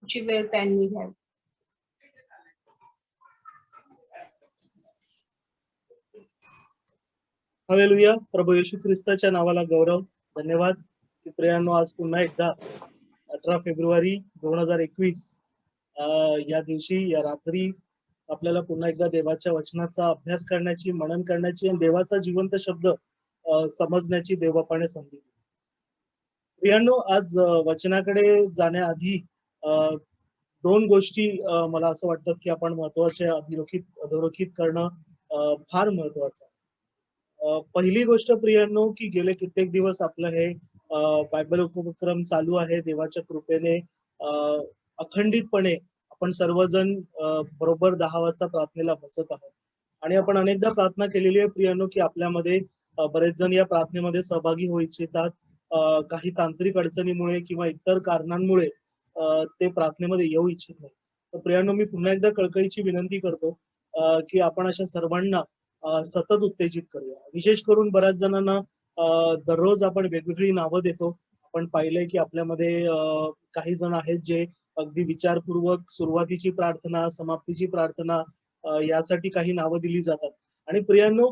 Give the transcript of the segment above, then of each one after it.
ची वेळ त्यांनी घ्यावी. हालेलुया. प्रभू येशू ख्रिस्ताच्या नावाला गौरव. धन्यवाद की प्रियांनो, आज पुन्हा एकदा 18 फेब्रुवारी 2021 या दिवशी, या रात्री आपल्याला पुन्हा एकदा देवाच्या वचनाचा अभ्यास करण्याची, मनन करण्याची आणि देवाचा जिवंत शब्द समजण्याची देवबापाने संधी दिली. प्रियांनो, आज वचनाकडे जाण्याआधी दोन गोष्टी मला असं वाटतं की आपण महत्वाच्या अधोरेखित करणं फार महत्वाचं आहे. पहिली गोष्ट प्रियांनो, की गेले कित्येक दिवस आपलं हे बायबल उपक्रम चालू आहे. देवाच्या कृपेने अखंडितपणे आपण सर्वजण बरोबर 10 वाजता प्रार्थनेला बसत आहोत आणि आपण अनेकदा प्रार्थना केलेली आहे प्रियांनो, की आपल्यामध्ये बरेच जण या प्रार्थनेमध्ये सहभागी होऊ इच्छितात. काही तांत्रिक अडचणीमुळे किंवा इतर कारणांमुळे ते प्रार्थनेमध्ये येऊ इच्छित नाही. तर प्रियांनो, मी पुन्हा एकदा कळकळीची विनंती करतो की आपण अशा सर्वांना सतत उत्तेजित करूया. विशेष करून बऱ्याच जणांना दररोज आपण वेगवेगळी नावं देतो. आपण पाहिलंय की आपल्यामध्ये काही जण आहेत जे अगदी विचारपूर्वक सुरुवातीची प्रार्थना, समाप्तीची प्रार्थना यासाठी काही नावं दिली जातात. आणि प्रियांनो,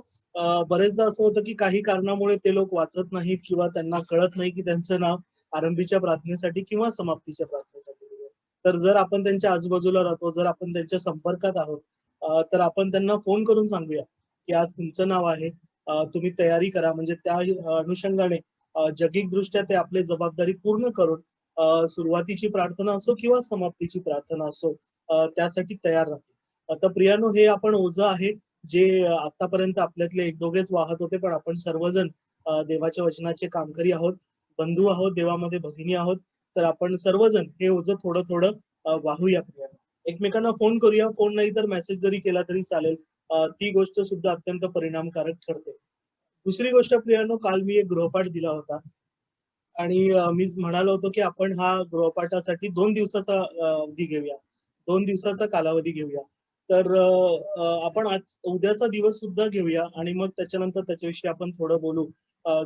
बरेचदा असं होतं की काही कारणामुळे ते लोक वाचत नाहीत किंवा त्यांना कळत नाही की त्यांचं नाव आरंभीच्या प्रार्थनेसाठी किंवा समाप्तीच्या प्रार्थनेसाठी. तर जर आपण त्यांच्या आजूबाजूला राहतो, जर आपण त्यांच्या संपर्कात आहोत, तर आपण त्यांना फोन करून सांगूया की आज तुमचं नाव आहे, तुम्ही तयारी करा. म्हणजे त्या अनुषंगाने जगिकदृष्ट्या ते आपली जबाबदारी पूर्ण करून सुरुवातीची प्रार्थना असो किंवा समाप्तीची प्रार्थना असो त्यासाठी तयार राहतील. आता प्रियानो, हे आपण ओझं आहे जे आतापर्यंत आपल्यातले एक दोघेच वाहत होते, पण आपण सर्वजण देवाच्या वचनाचे कामकरी आहोत, बंधू आहोत, देवामध्ये भगिनी आहोत. तर आपण सर्वजण हे ओझं थोडं थोडं वाहूया प्रियानो. एकमेकांना फोन करूया. फोन नाही तर मेसेज जरी केला तरी चालेल. ती गोष्ट सुद्धा अत्यंत परिणामकारक ठरते. दुसरी गोष्ट प्रियानो, काल मी एक गृहपाठ दिला होता आणि मी म्हणालो होतो की आपण हा गृहपाठासाठी 2 दिवसाचा अवधी घेऊया, 2 दिवसाचा कालावधी घेऊया. तर आपण आज उद्याचा दिवस सुद्धा घेऊया आणि मग त्याच्यानंतर त्याच्याविषयी आपण थोडं बोलू.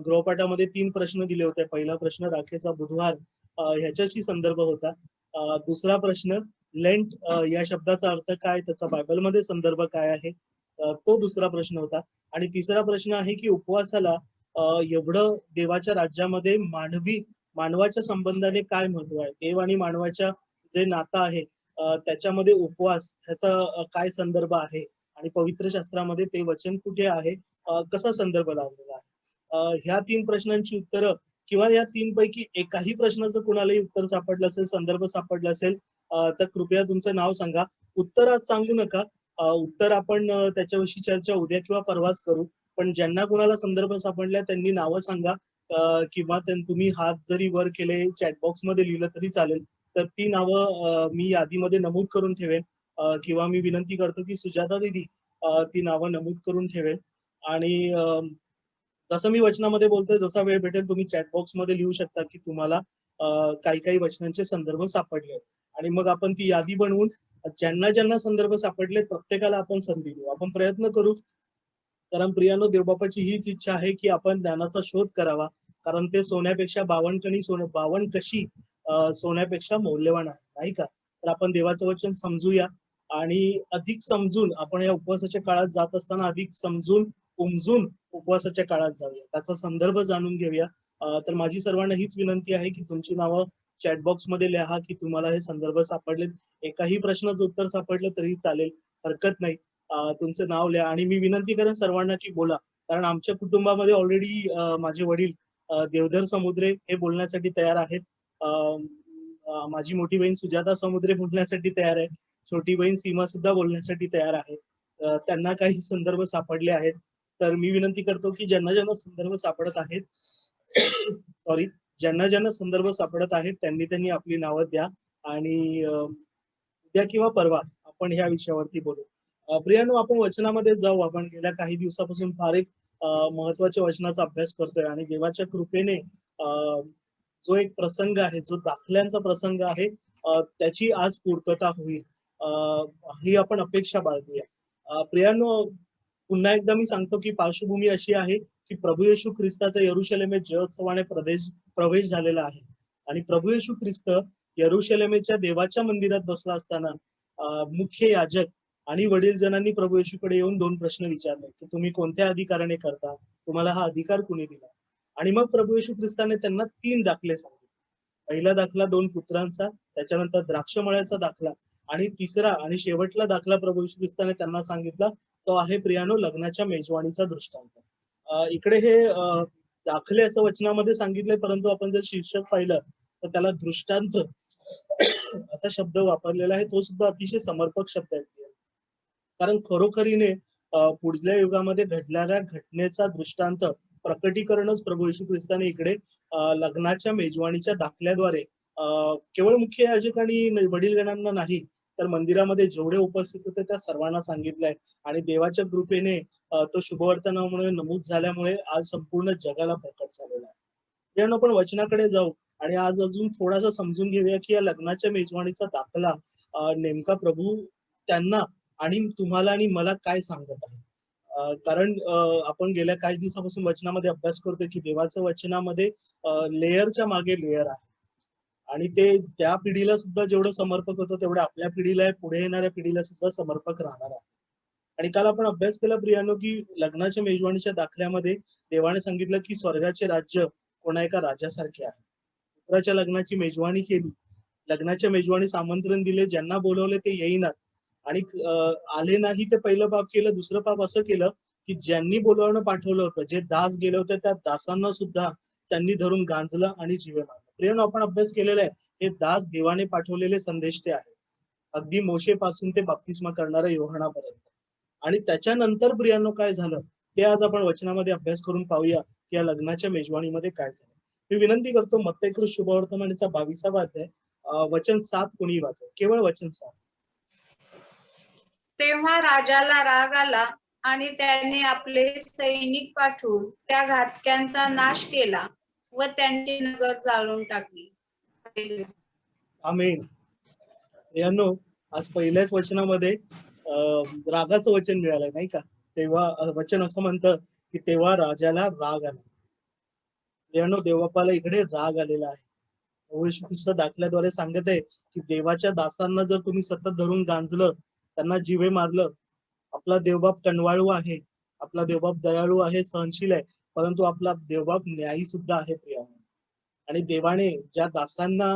गृहपाठामध्ये 3 प्रश्न दिले होते. पहिला प्रश्न राखेचा बुधवार ह्याच्याशी संदर्भ होता. दुसरा प्रश्न लेंट या शब्दाचा अर्थ काय, त्याचा बायबलमध्ये संदर्भ काय आहे, तो दुसरा प्रश्न होता. आणि तिसरा प्रश्न आहे की उपवासाला एवढं देवाच्या राज्यामध्ये मानवाच्या संबंधाने काय महत्व आहे, देव आणि मानवाच्या जे नातं आहे त्याच्यामध्ये उपवास ह्याचा काय संदर्भ आहे आणि पवित्र शास्त्रामध्ये ते वचन कुठे आहे, कसा संदर्भ लावलेला आहे. ह्या 3 प्रश्नांची उत्तरं किंवा या 3 पैकी एकाही प्रश्नाचं कुणालाही उत्तर सापडलं असेल, संदर्भ सापडला असेल, तर कृपया तुमचं नाव सांगा. उत्तर आज सांगू नका. उत्तर आपण त्याच्याविषयी चर्चा उद्या किंवा परवाच करू. पण ज्यांना कुणाला संदर्भ सापडला त्यांनी नावं सांगा किंवा तुम्ही हात जरी वर केले, चॅट बॉक्स मध्ये लिहिलं तरी चालेल. तर ती नावं मी यादीमध्ये नमूद करून ठेवेन किंवा मी विनंती करतो की सुजाता दीदी ती नावं नमूद करून ठेवेल. आणि जसं मी वचनामध्ये बोलतोय, जसा वेळ भेटेल तुम्ही चॅट बॉक्स मध्ये लिहू शकता की तुम्हाला काही काही वचनांचे संदर्भ सापडले आणि मग आपण ती यादी बनवून ज्यांना ज्यांना संदर्भ सापडले प्रत्येकाला आपण संधी देऊ. आपण प्रयत्न करू. कारण प्रियानो, देवबापाची हीच इच्छा आहे की आपण ज्ञानाचा शोध करावा, कारण ते सोन्यापेक्षा 52 कशी सोन्यापेक्षा मौल्यवान आहे, नाही का. तर आपण देवाचं वचन समजूया आणि अधिक समजून आपण या उपवासाच्या काळात जात असताना अधिक समजून उमजून उपवासाच्या काळात जाऊया, त्याचा संदर्भ जाणून घेऊया. तर माझी सर्वांना हीच विनंती आहे की तुमची नावं चॅटबॉक्स मध्ये लिहा की तुम्हाला हे संदर्भ सापडले. एकाही प्रश्नाचं उत्तर सापडलं तरी चालेल, हरकत नाही. तुमचं नाव लिहा आणि मी विनंती करेन सर्वांना की बोला, कारण आमच्या कुटुंबामध्ये ऑलरेडी माझे वडील देवधर समुद्रे हे बोलण्यासाठी तयार आहेत. माझी मोठी बहीण सुजाता समुद्रे बोलण्यासाठी तयार आहे. छोटी बहीण सीमा सुद्धा बोलण्यासाठी तयार आहे. त्यांना काही संदर्भ सापडले आहेत. तर मी विनंती करतो की ज्यांना ज्यांना संदर्भ सापडत आहेत सॉरी ज्यांना ज्यांना संदर्भ सापडत आहेत त्यांनी आपली नावं द्या आणि उद्या किंवा परवा आपण ह्या विषयावरती बोलू. प्रियानो, आपण वचनामध्ये जाऊ. आपण गेल्या काही दिवसापासून फार एक महत्वाच्या वचनाचा अभ्यास करतोय आणि देवाच्या कृपेने जो एक प्रसंग आहे, जो दाखल्यांचा प्रसंग आहे, त्याची आज पूर्तता होईल ही आपण अपेक्षा बाळगूया. प्रियानो, पुन्हा एकदा मी सांगतो की पार्श्वभूमी अशी आहे की प्रभू येशू ख्रिस्ताचा यरुशलेम जयोत्सवाने प्रवेश झालेला आहे आणि प्रभू येशू ख्रिस्त यरुशलेमेच्या देवाच्या मंदिरात बसला असताना मुख्य याजक आणि वडीलजनांनी प्रभू येशूकडे येऊन 2 प्रश्न विचारले की तुम्ही कोणत्या अधिकाराने करता, तुम्हाला हा अधिकार कुणी दिला? आणि मग प्रभू येशू ख्रिस्ताने त्यांना 3 दाखले सांगितले. पहिला दाखला 2 पुत्रांचा, त्याच्यानंतर द्राक्षमळ्याचा दाखला आणि तिसरा आणि शेवटला दाखला प्रभू येशू ख्रिस्ताने त्यांना सांगितला तो आहे प्रियानो लग्नाच्या मेजवानीचा दृष्टांत. इकडे हे दाखले असं वचनामध्ये सांगितलंय, परंतु आपण जर शीर्षक पाहिलं तर त्याला दृष्टांत असा शब्द वापरलेला आहे. तो सुद्धा अतिशय समर्पक शब्द आहे. कारण खरोखरीने पुढल्या युगामध्ये घडणाऱ्या घटनेचा दृष्टांत प्रकटीकरणच प्रभू येशू ख्रिस्ताने इकडे लग्नाच्या मेजवानीच्या दाखल्याद्वारे केवळ मुख्य याजक आणि वडीलगणांना नाही तर मंदिरामध्ये जेवढे उपस्थित होते त्या सर्वांना सांगितलंय. आणि देवाच्या कृपेने तो शुभवर्तनामुळे नमूद झाल्यामुळे आज संपूर्ण जगाला प्रकट झालेला आहे. जेव्हा आपण वचनाकडे जाऊ आणि आज अजून थोडासा समजून घेऊया की या लग्नाच्या मेजवानीचा दाखला नेमका प्रभू त्यांना आणि तुम्हाला आणि मला काय सांगत आहे. कारण आपण गेल्या काही दिवसापासून वचनामध्ये अभ्यास करतोय की देवाच्या वचनामध्ये लेयरच्या मागे लेयर आहे आणि ते त्या पिढीला सुद्धा जेवढं समर्पक होतं तेवढं आपल्या पिढीला पुढे येणाऱ्या पिढीला सुद्धा समर्पक राहणार आहे. आणि काल आपण अभ्यास केला प्रियानो की लग्नाच्या मेजवानीच्या दाखल्यामध्ये देवाने सांगितलं की स्वर्गाचे राज्य कोणा एका राजासारखे आहे. पुत्राच्या लग्नाची मेजवानी केली, लग्नाच्या मेजवानीस आमंत्रण दिले, ज्यांना बोलवले ते येईनात आणि आले नाही ते पहिलं पाप केलं. दुसरं पाप असं केलं की ज्यांनी बोलवणं पाठवलं होतं, जे दास गेले होते त्या दासांना सुद्धा त्यांनी धरून गांजलं आणि जीवे मारलं. प्रियानो आपण अभ्यास केलेला आहे हे दास देवाने पाठवलेले संदेष्टे आहेत, अगदी मोशे पासून ते बप्तिस्मा करणाऱ्या योहानापर्यंत. आणि त्याच्यानंतर प्रियानो काय झालं ते आज आपण वचनामध्ये अभ्यास करून पाहूया की या लग्नाच्या मेजवानीमध्ये काय झालं. मी विनंती करतो मत्तेकृत शुभवर्तमानीचा 22वा अध्याय वचन 7 कोणी वाचा, केवळ वचन 7. तेव्हा राजाला राग आला आणि त्याने आपले सैनिक पाठवून त्या घातक्यांचा नाश केला व त्यांची नगर जाळून टाकली. आमेन. यांनो आज पहिल्याच वचनामध्ये रागाचं वचन मिळालंय नाही का. तेव्हा वचन असं म्हणतं की तेव्हा राजाला राग आला. यांनो देवबापाला इकडे राग आलेला आहे. येशू ख्रिस्त दाखल्याद्वारे सांगत आहे की देवाच्या दासांना जर तुम्ही सतत धरून गांजलं, त्यांना जीवे मारलं, आपला देवबाप कणवाळू आहे, आपला देवबाप दयाळू आहे, सहनशील आहे, परंतु आपला देवबाप न्यायी सुद्धा आहे प्रिया. आणि देवाने ज्या दासांना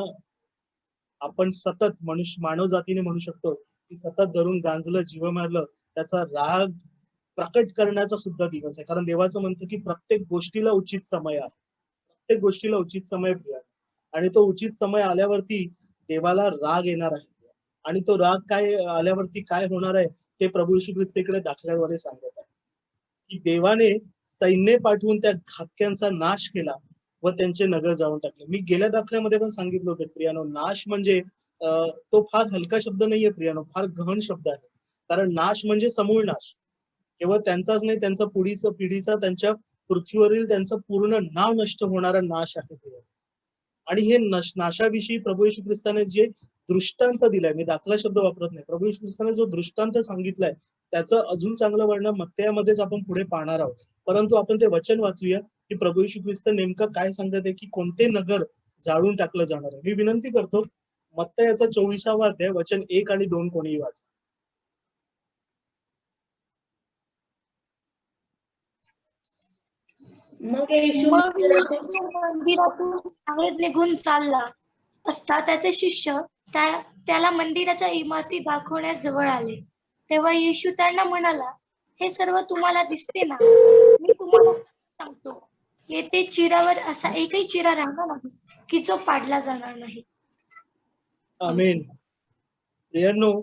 आपण सतत मानव जातीने म्हणू शकतो की सतत धरून गांजलं, जीव मारलं, त्याचा राग प्रकट करण्याचा सुद्धा दिवस आहे. कारण देवाचं म्हणतं की प्रत्येक गोष्टीला उचित समय आहे, प्रत्येक गोष्टीला उचित समय प्रिया. आणि तो उचित समय आल्यावरती देवाला राग येणार आहे आणि तो राग काय आल्यावरती काय होणार आहे ते प्रभू येशू ख्रिस्ताकडे दाखल्याद्वारे सांगत आहे की देवाने सैन्य पाठवून त्या घातक्यांचा नाश केला व त्यांचे नगर जाळून टाकले. मी गेल्या दाखल्यामध्ये पण सांगितलं होतं प्रियानो, नाश म्हणजे तो फार हलका शब्द नाहीये प्रियानो, फार गहन शब्द आहे. कारण नाश म्हणजे समूळ नाश, केवळ त्यांचाच नाही त्यांचा पिढीचा त्यांच्या पृथ्वीवरील त्यांचं पूर्ण नाव नष्ट होणारा नाश आहे. आणि हे नाशाविषयी प्रभू येशू ख्रिस्ताने जे दृष्टांत दिलाय, मी दाखला शब्द वापरत नाही, प्रभू येशू ख्रिस्ताने जो दृष्टांत सांगितलाय त्याचं अजून चांगलं वर्णन मत्तेमध्येच आपण पुढे पाहणार आहोत. परंतु आपण ते वचन वाचूया की प्रभू येशू ख्रिस्त नेमकं काय सांगत आहे की कोणते नगर जाळून टाकलं जाणार आहे. मी विनंती करतो मत्तेचा 24वा अध्याय वचन 1 आणि 2 कोणीही वाचा. मग येशू मंदिरातून बाहेर निघून चालला असता त्याचे शिष्य त्याला मंदिराच्या इमारती दाखवण्यास जवळ आले. तेव्हा येशू त्यांना म्हणाला, हे सर्व तुम्हाला दिसते ना? मी तुम्हाला सांगतो, येथे चिरावर असा एकही चिरा राहणार नाही की जो पाडला जाणार नाही. आमेन. प्रियांनो,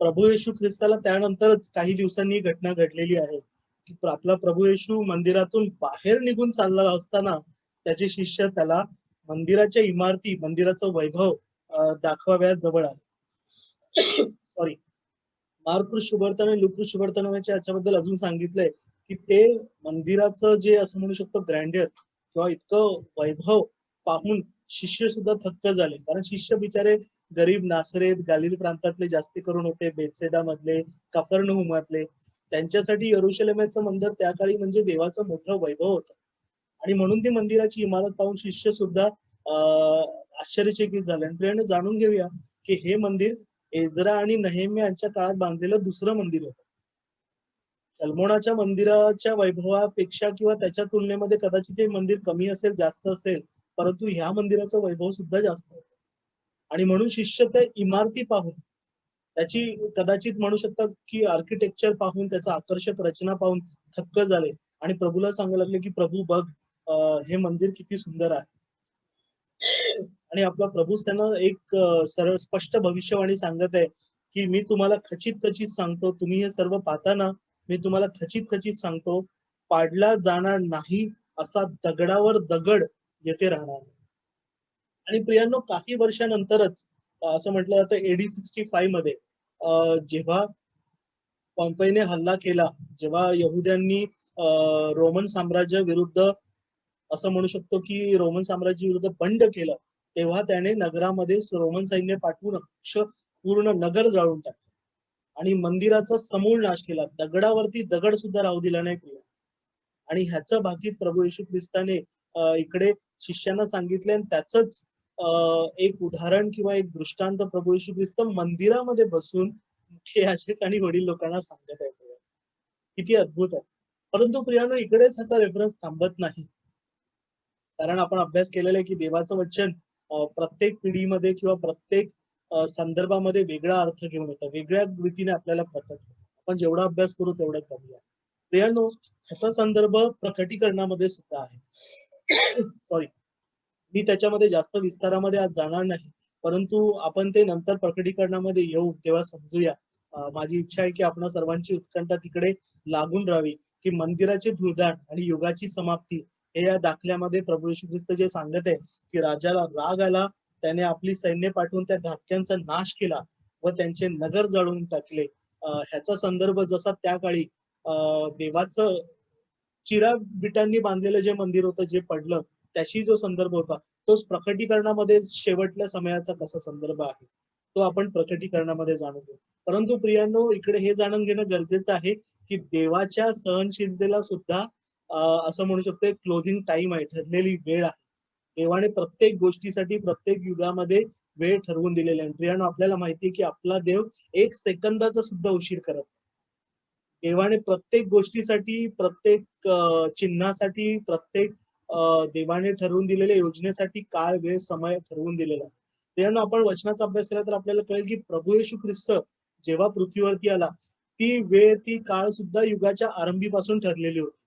प्रभू येशू ख्रिस्ताला त्यानंतरच काही दिवसांनी घटना घडलेली आहे की आपला प्रभू येशू मंदिरातून बाहेर निघून चालला असताना त्याचे शिष्य त्याला मंदिराच्या इमारती, मंदिराचं वैभव दाखवाव्या जवळ आले. सॉरी, मार्क शुभवर्तन आणि लूक शुभवर्तनाच्या याच्याबद्दल अजून सांगितलंय की ते मंदिराचं जे असं म्हणू शकतो ग्रँडियर किंवा इतकं वैभव पाहून शिष्य सुद्धा थक्क झाले. कारण शिष्य बिचारे गरीब नासरेत गालिल प्रांतातले जास्ती करून होते, बेतसेदा मधले, कफरनहूमातले. त्यांच्यासाठी यरुशलेमेचं मंदिर त्या काळी म्हणजे देवाचं मोठं वैभव होतं आणि म्हणून ती मंदिराची इमारत पाहून शिष्य सुद्धा आश्चर्यचकित झाले. आणि प्रियाने जाणून घेऊया की हे मंदिर एजरा आणि नेहेमिया यांच्या काळात बांधलेलं दुसरं मंदिर होतं. सलमोनाच्या मंदिराच्या वैभवापेक्षा किंवा त्याच्या तुलनेमध्ये कदाचित हे मंदिर कमी असेल, जास्त असेल, परंतु ह्या मंदिराचं वैभव सुद्धा जास्त होतं. आणि म्हणून शिष्य त्या इमारती पाहून, त्याची कदाचित म्हणू शकतात की आर्किटेक्चर पाहून, त्याचा आकर्षक रचना पाहून थक्क झाले आणि प्रभूला सांगायला लागले की प्रभू बघ, हे मंदिर किती सुंदर आहे. आणि आपला प्रभूच त्यांना एक सरळ स्पष्ट भविष्यवाणी सांगत आहे की मी तुम्हाला खचित खचित सांगतो, तुम्ही हे सर्व पाहताना मी तुम्हाला खचित खचित सांगतो, पाडला जाणार नाही असा दगडावर दगड येथे राहणार. आणि प्रियांनो, काही वर्षानंतरच असं म्हटलं जातं AD 65 मध्ये जेव्हा पॉम्पेईने हल्ला केला, जेव्हा यहुद्यांनी रोमन साम्राज्य विरुद्ध, असं म्हणू शकतो की रोमन साम्राज्य विरुद्ध बंड केलं, तेव्हा त्याने नगरामध्ये रोमन सैन्य पाठवून पूर्ण नगर जाळून टाकलं आणि मंदिराचा समूळ नाश केला. दगडावरती दगड सुद्धा राहू दिला नाही प्रिय. आणि ह्याचं भाकीत प्रभू येशू ख्रिस्ताने इकडे शिष्यांना सांगितले आणि त्याच एक उदाहरण किंवा एक दृष्टांत प्रभू येशू ख्रिस्त मंदिरामध्ये बसून मुख्य याजक आणि वडील लोकांना सांगत आहे. किती अद्भुत आहे. परंतु प्रियानो, इकडेच ह्याचा रेफरन्स थांबत नाही, कारण आपण अभ्यास केलेला आहे की देवाचं वचन प्रत्येक पिढीमध्ये किंवा प्रत्येक संदर्भामध्ये वेगळा अर्थ घेऊन येतं, वेगळ्या रीतीने आपल्याला प्रकट होतं. आपण जेवढा अभ्यास करू तेवढं कमी आहे. प्रियानो, ह्याचा संदर्भ प्रकटीकरणामध्ये सुद्धा आहे. सॉरी, मी त्याच्यामध्ये जास्त विस्तारामध्ये आज जाणार नाही, परंतु आपण ते नंतर प्रकटीकरणामध्ये येऊ तेव्हा समजूया. माझी इच्छा आहे की आपण सर्वांची उत्कंठा तिकडे लागून राहावी की मंदिराचे धुळदाण आणि युगाची समाप्ती हे या दाखल्यामध्ये प्रभू येशू ख्रिस्त जे सांगत आहे की राजाला राग आला, त्याने आपली सैन्य पाठवून त्या घातक्यांचा नाश केला व त्यांचे नगर जाळून टाकले. ह्याचा संदर्भ जसा त्या काळी देवाचं चिरा विटांनी बांधलेलं जे मंदिर होतं, जे पडलं, त्याशी जो संदर्भ होता, तोच प्रकटीकरणामध्ये शेवटल्या समयाचा कसा संदर्भ आहे तो आपण प्रकटीकरणामध्ये जाणून घेऊ. परंतु प्रियांनो, इकडे हे जाणून घेणं गरजेचं आहे की देवाच्या सहनशीलतेला सुद्धा असं म्हणू शकतो एक क्लोजिंग टाइम आहे, ठरलेली वेळ आहे. देवाने प्रत्येक गोष्टीसाठी प्रत्येक युगामध्ये वेळ ठरवून दिलेली आहे. प्रियांनो, आपल्याला माहिती आहे की आपला देव एक सेकंदाचा सुद्धा उशीर करत नाही. देवाने प्रत्येक गोष्टीसाठी, प्रत्येक चिन्हासाठी, प्रत्येक देवाने ठरवून दिलेल्या योजनेसाठी काळ, वेळ, समय ठरवून दिलेला आहे. प्रियांनो, आपण वचनाचा अभ्यास केला तर आपल्याला कळेल की प्रभू येशू ख्रिस्त जेव्हा पृथ्वीवरती आला, ती वेळ, ती काळ सुद्धा युगाच्या आरंभीपासून ठरलेली होती.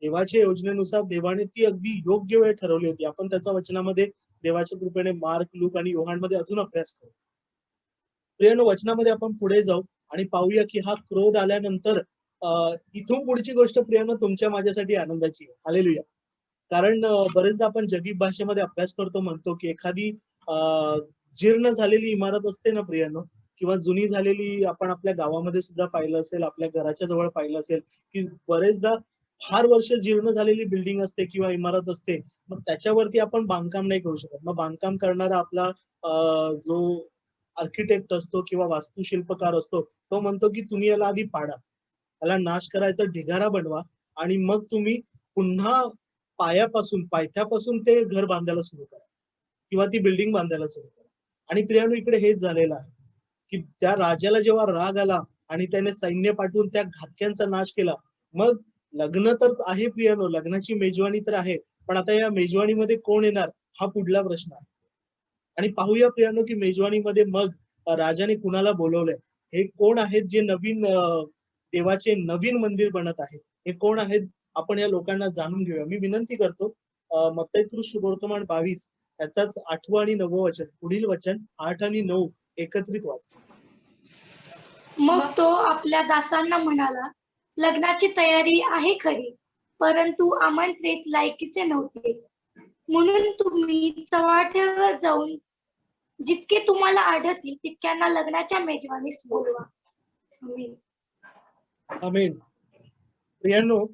देवाच्या योजनेनुसार देवाने ती अगदी योग्य वेळ ठरवली होती. आपण त्याच्या वचनामध्ये देवाच्या कृपेने मार्क, लूक आणि योहानमध्ये अजून अभ्यास करू. प्रियांनो, वचनामध्ये आपण पुढे जाऊ आणि पाहूया की हा क्रोध आल्यानंतर इथून पुढची गोष्ट प्रियांनो तुमच्या माझ्यासाठी आनंदाची आहे. हालेलुया. कारण बरेचदा आपण जगी भाषेमध्ये अभ्यास करतो, म्हणतो की एखादी जीर्ण झालेली इमारत असते ना प्रियांनो, किंवा जुनी झालेली, आपण आपल्या गावामध्ये सुद्धा पाहिलं असेल, आपल्या घराच्या जवळ पाहिलं असेल की बरेचदा फार वर्ष जीर्ण झालेली बिल्डिंग असते किंवा इमारत असते, मग त्याच्यावरती आपण बांधकाम नाही करू शकत. मग बांधकाम करणारा आपला जो आर्किटेक्ट असतो किंवा वास्तुशिल्पकार असतो, तो म्हणतो की तुम्ही याला आधी पाडा, याला नाश करायचा ढिगारा बनवा आणि मग तुम्ही पुन्हा पायथ्यापासून ते घर बांधायला सुरू करा किंवा ती बिल्डिंग बांधायला सुरू करा. आणि प्रियांनो, इकडे हेच झालेलं आहे की त्या राजाला जेव्हा राग आला आणि त्याने सैन्य पाठवून त्या घातक्यांचा नाश केला, मग लग्न तर आहे प्रियांनो, लग्नाची मेजवानी तर आहे, पण आता या मेजवानीमध्ये कोण येणार हा पुढला प्रश्न आहे. आणि पाहूया प्रियांनो की मेजवानीमध्ये मग राजाने कुणाला बोलवलंय, हे कोण आहेत जे नवीन देवाचे नवीन मंदिर बनत आहेत, हे कोण आहेत, आपण या लोकांना जाणून घेऊया. मी विनंती करतो मत्तई शुभवर्तमान 22 याचाच 8वं आणि 9वं वचन, पुढील वचन 8 आणि 9 एकत्रित वाचा. मग तो आपल्या दासांना म्हणाला, लग्नाची तयारी आहे खरी, परंतु आमंत्रित लायकीचे नव्हते. म्हणून तुम्ही चव्हाट्यावर जाऊन जितके तुम्हाला आढळतील तितक्यांना लग्नाच्या मेजवानीस बोलवा. आमेन. आमेन. प्रियांनो,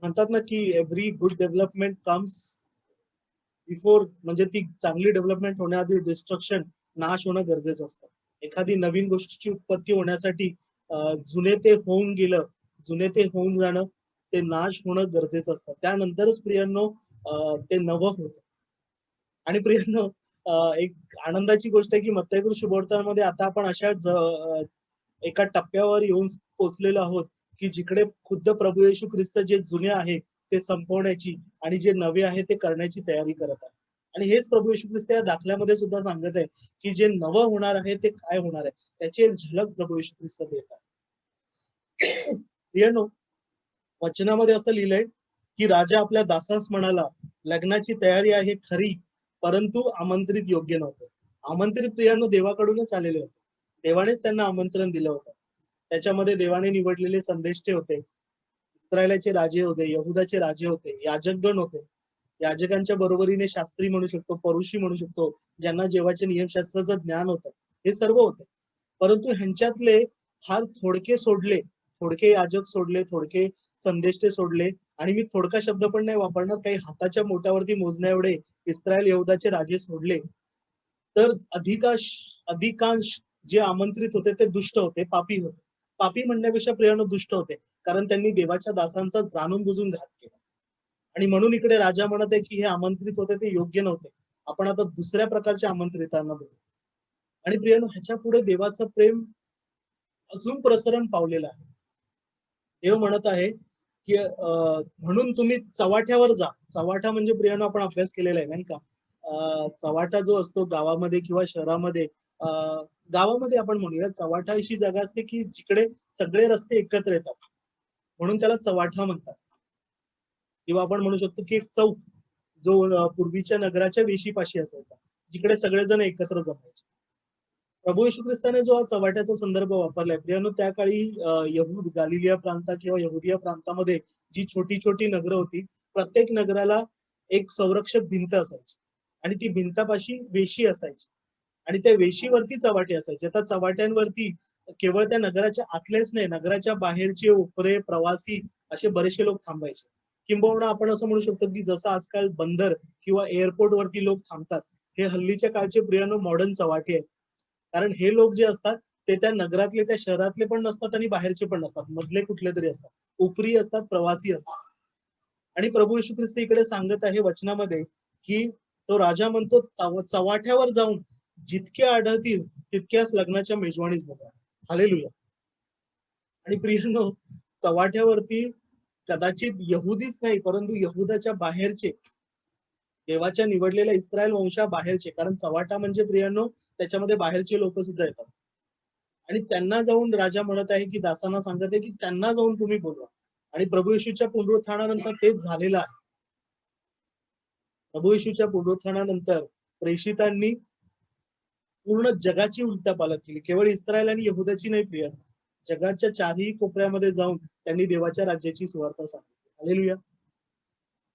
म्हणतात ना की every good development comes before, म्हणजे ती चांगली डेव्हलपमेंट होण्याआधी डिस्ट्रक्शन, नाश होणं गरजेचं असतं. एखादी नवीन गोष्टीची उत्पत्ती होण्यासाठी जुने ते होऊन गेलं, जुने ते होऊन जाणं, ते नाश होणं गरजेचं असतं. त्यानंतरच प्रियांनो ते नवं होतं. आणि प्रियांनो, एक आनंदाची गोष्ट आहे की मत्तई शुभवर्तमानमध्ये आता आपण अशा एका टप्प्यावर येऊन पोहोचलेलो आहोत की जिकडे खुद्द प्रभू येशू ख्रिस्त जे जुने आहे ते संपवण्याची आणि जे नवे आहे ते करण्याची तयारी करत आहे. आणि हेच प्रभू येशू ख्रिस्त या दाखल्यामध्ये सुद्धा सांगत आहे की जे नवं होणार आहे ते काय होणार आहे त्याची एक झलक प्रभू येशू ख्रिस्त देत आहे. प्रियांनो, वचनामध्ये असं लिहिलंय की राजा आपल्या दासांस म्हणाला, लग्नाची तयारी आहे खरी, परंतु आमंत्रित योग्य नव्हते. आमंत्रित प्रियांनो देवाकडूनच आलेले होते. देवानेच त्यांना आमंत्रण दिलं होतं. त्याच्यामध्ये देवाने निवडलेले संदेष्टे होते, इस्रायलाचे राजे होते, यहुदाचे राजे होते, याजकगण होते. याजकांच्या बरोबरीने शास्त्री म्हणू शकतो, परुषी म्हणू शकतो, ज्यांना जेवाचे नियमशास्त्राचं ज्ञान होतं, हे सर्व होते. परंतु ह्यांच्यातले फार थोडके सोडले, थोडके याजक सोडले, थोडके संदेष्टे सोडले, आणि मी थोडका शब्द पण नाही वापरणार, काही हाताच्या मोठ्यावरती मोजण्या एवढे इस्रायल यहुदाचे राजे सोडले. तर अधिकांश जे आमंत्रित होते ते दुष्ट होते, पापी होते. पापी म्हणण्यापेक्षा प्रियांनो दुष्ट होते, कारण त्यांनी देवाच्या दासांचा जाणून बुजून घात केला. आणि म्हणून इकडे राजा म्हणत आहे की हे आमंत्रित होते ते योग्य नव्हते. आपण आता दुसऱ्या प्रकारच्या आमंत्रितांना बघू. आणि प्रियांनो, ह्याच्या पुढे देवाचं प्रेम अजून प्रसरण पावलेलं आहे. देव म्हणत आहे की म्हणून तुम्ही चव्हाट्यावर जा. चव्हाटा म्हणजे प्रियांनो आपण अभ्यास केलेला आहे नाही का. चव्हाटा जो असतो गावामध्ये किंवा शहरामध्ये, गावामध्ये आपण म्हणूया चव्हाटा अशी जागा असते की जिकडे सगळे रस्ते एकत्र येतात, म्हणून त्याला चव्हाटा म्हणतात. किंवा आपण म्हणू शकतो की एक चौक जो पूर्वीच्या नगराच्या वेशीपाशी असायचा, जिकडे सगळेजण एकत्र जमायचे. प्रभू येशू ख्रिस्ताने जो चव्हाट्याचा संदर्भ वापरलाय प्रियांनो, त्या काळी यहूद गालिलिया प्रांत किंवा यहुदिया प्रांतामध्ये जी छोटी छोटी नगरं होती, प्रत्येक नगराला एक संरक्षक भिंत असायची आणि ती भिंतापाशी वेशी असायची आणि त्या वेशीवरती चव्हाटे असायचे. त्या चव्हाट्यांवरती केवळ त्या नगराच्या आतलेच नाही, नगराच्या बाहेरचे ओपरे, प्रवासी असे बरेचसे लोक थांबायचे. किंबहुना आपण असं म्हणू शकतो की जसं आजकाल बंदर किंवा एअरपोर्ट वरती लोक थांबतात, हे हल्लीच्या काळचे प्रियांनो मॉडर्न चव्हाटे आहेत. कारण हे लोक जे असतात ते त्या नगरातले, त्या शहरातले पण नसतात आणि बाहेरचे पण नसतात, मधले कुठले तरी असतात, उपरी असतात, प्रवासी असतात. आणि प्रभू येशू ख्रिस्त इकडे सांगत आहे वचनामध्ये की तो राजा म्हणतो चव्हाट्यावर जाऊन जितके आढळतील तितक्याच लग्नाच्या मेजवानीच बघा. हालेलुया. आणि प्रियांनो, चव्हाट्यावरती कदाचित यहुदीच नाही, परंतु यहुदाच्या बाहेरचे, देवाच्या निवडलेल्या इस्रायल वंशा बाहेरचे, कारण चव्हाटा म्हणजे प्रियांनो त्याच्यामध्ये बाहेरचे लोक सुद्धा येतात. आणि त्यांना जाऊन राजा म्हणत आहे की दासांना सांगत आहे की त्यांना जाऊन तुम्ही बोलवा. आणि प्रभू येशूच्या पुनरुत्थानानंतर तेच झालेलं आहे. प्रभू येशूच्या पुनरुत्थानानंतर प्रेषितांनी पूर्ण जगाची उलटापालट केली. केवळ इस्रायल आणि यहुदाची नाही प्रियांनो, जगाच्या चारही कोपऱ्यामध्ये जाऊन त्यांनी देवाच्या राज्याची सुवार्ता सांगितली. हालेलुया.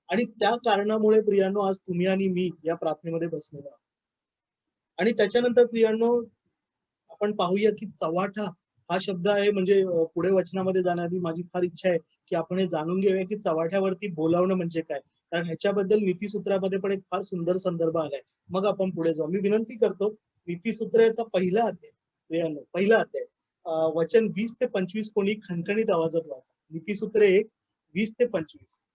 आणि त्या कारणामुळे प्रियांनो आज तुम्ही आणि मी या प्रार्थनेमध्ये बसलेलो आहोत. आणि त्याच्यानंतर प्रियांनो आपण पाहूया की चव्हाटा हा शब्द आहे, म्हणजे पुढे वचनामध्ये जाण्याआधी माझी फार इच्छा आहे की आपण हे जाणून घेऊया की चव्हाट्यावरती बोलावणं म्हणजे काय, कारण ह्याच्याबद्दल नीतिसूत्रामध्ये पण एक फार सुंदर संदर्भ आलाय. मग आपण पुढे जाऊ. मी विनंती करतो नीतिसूत्राचा पहिला अध्याय, प्रियांनो पहिला अध्याय, वचन 20 ते 25 कोणी खणखणीत आवाजात वाचा. नीतिसूत्रे 1, 20 ते 25.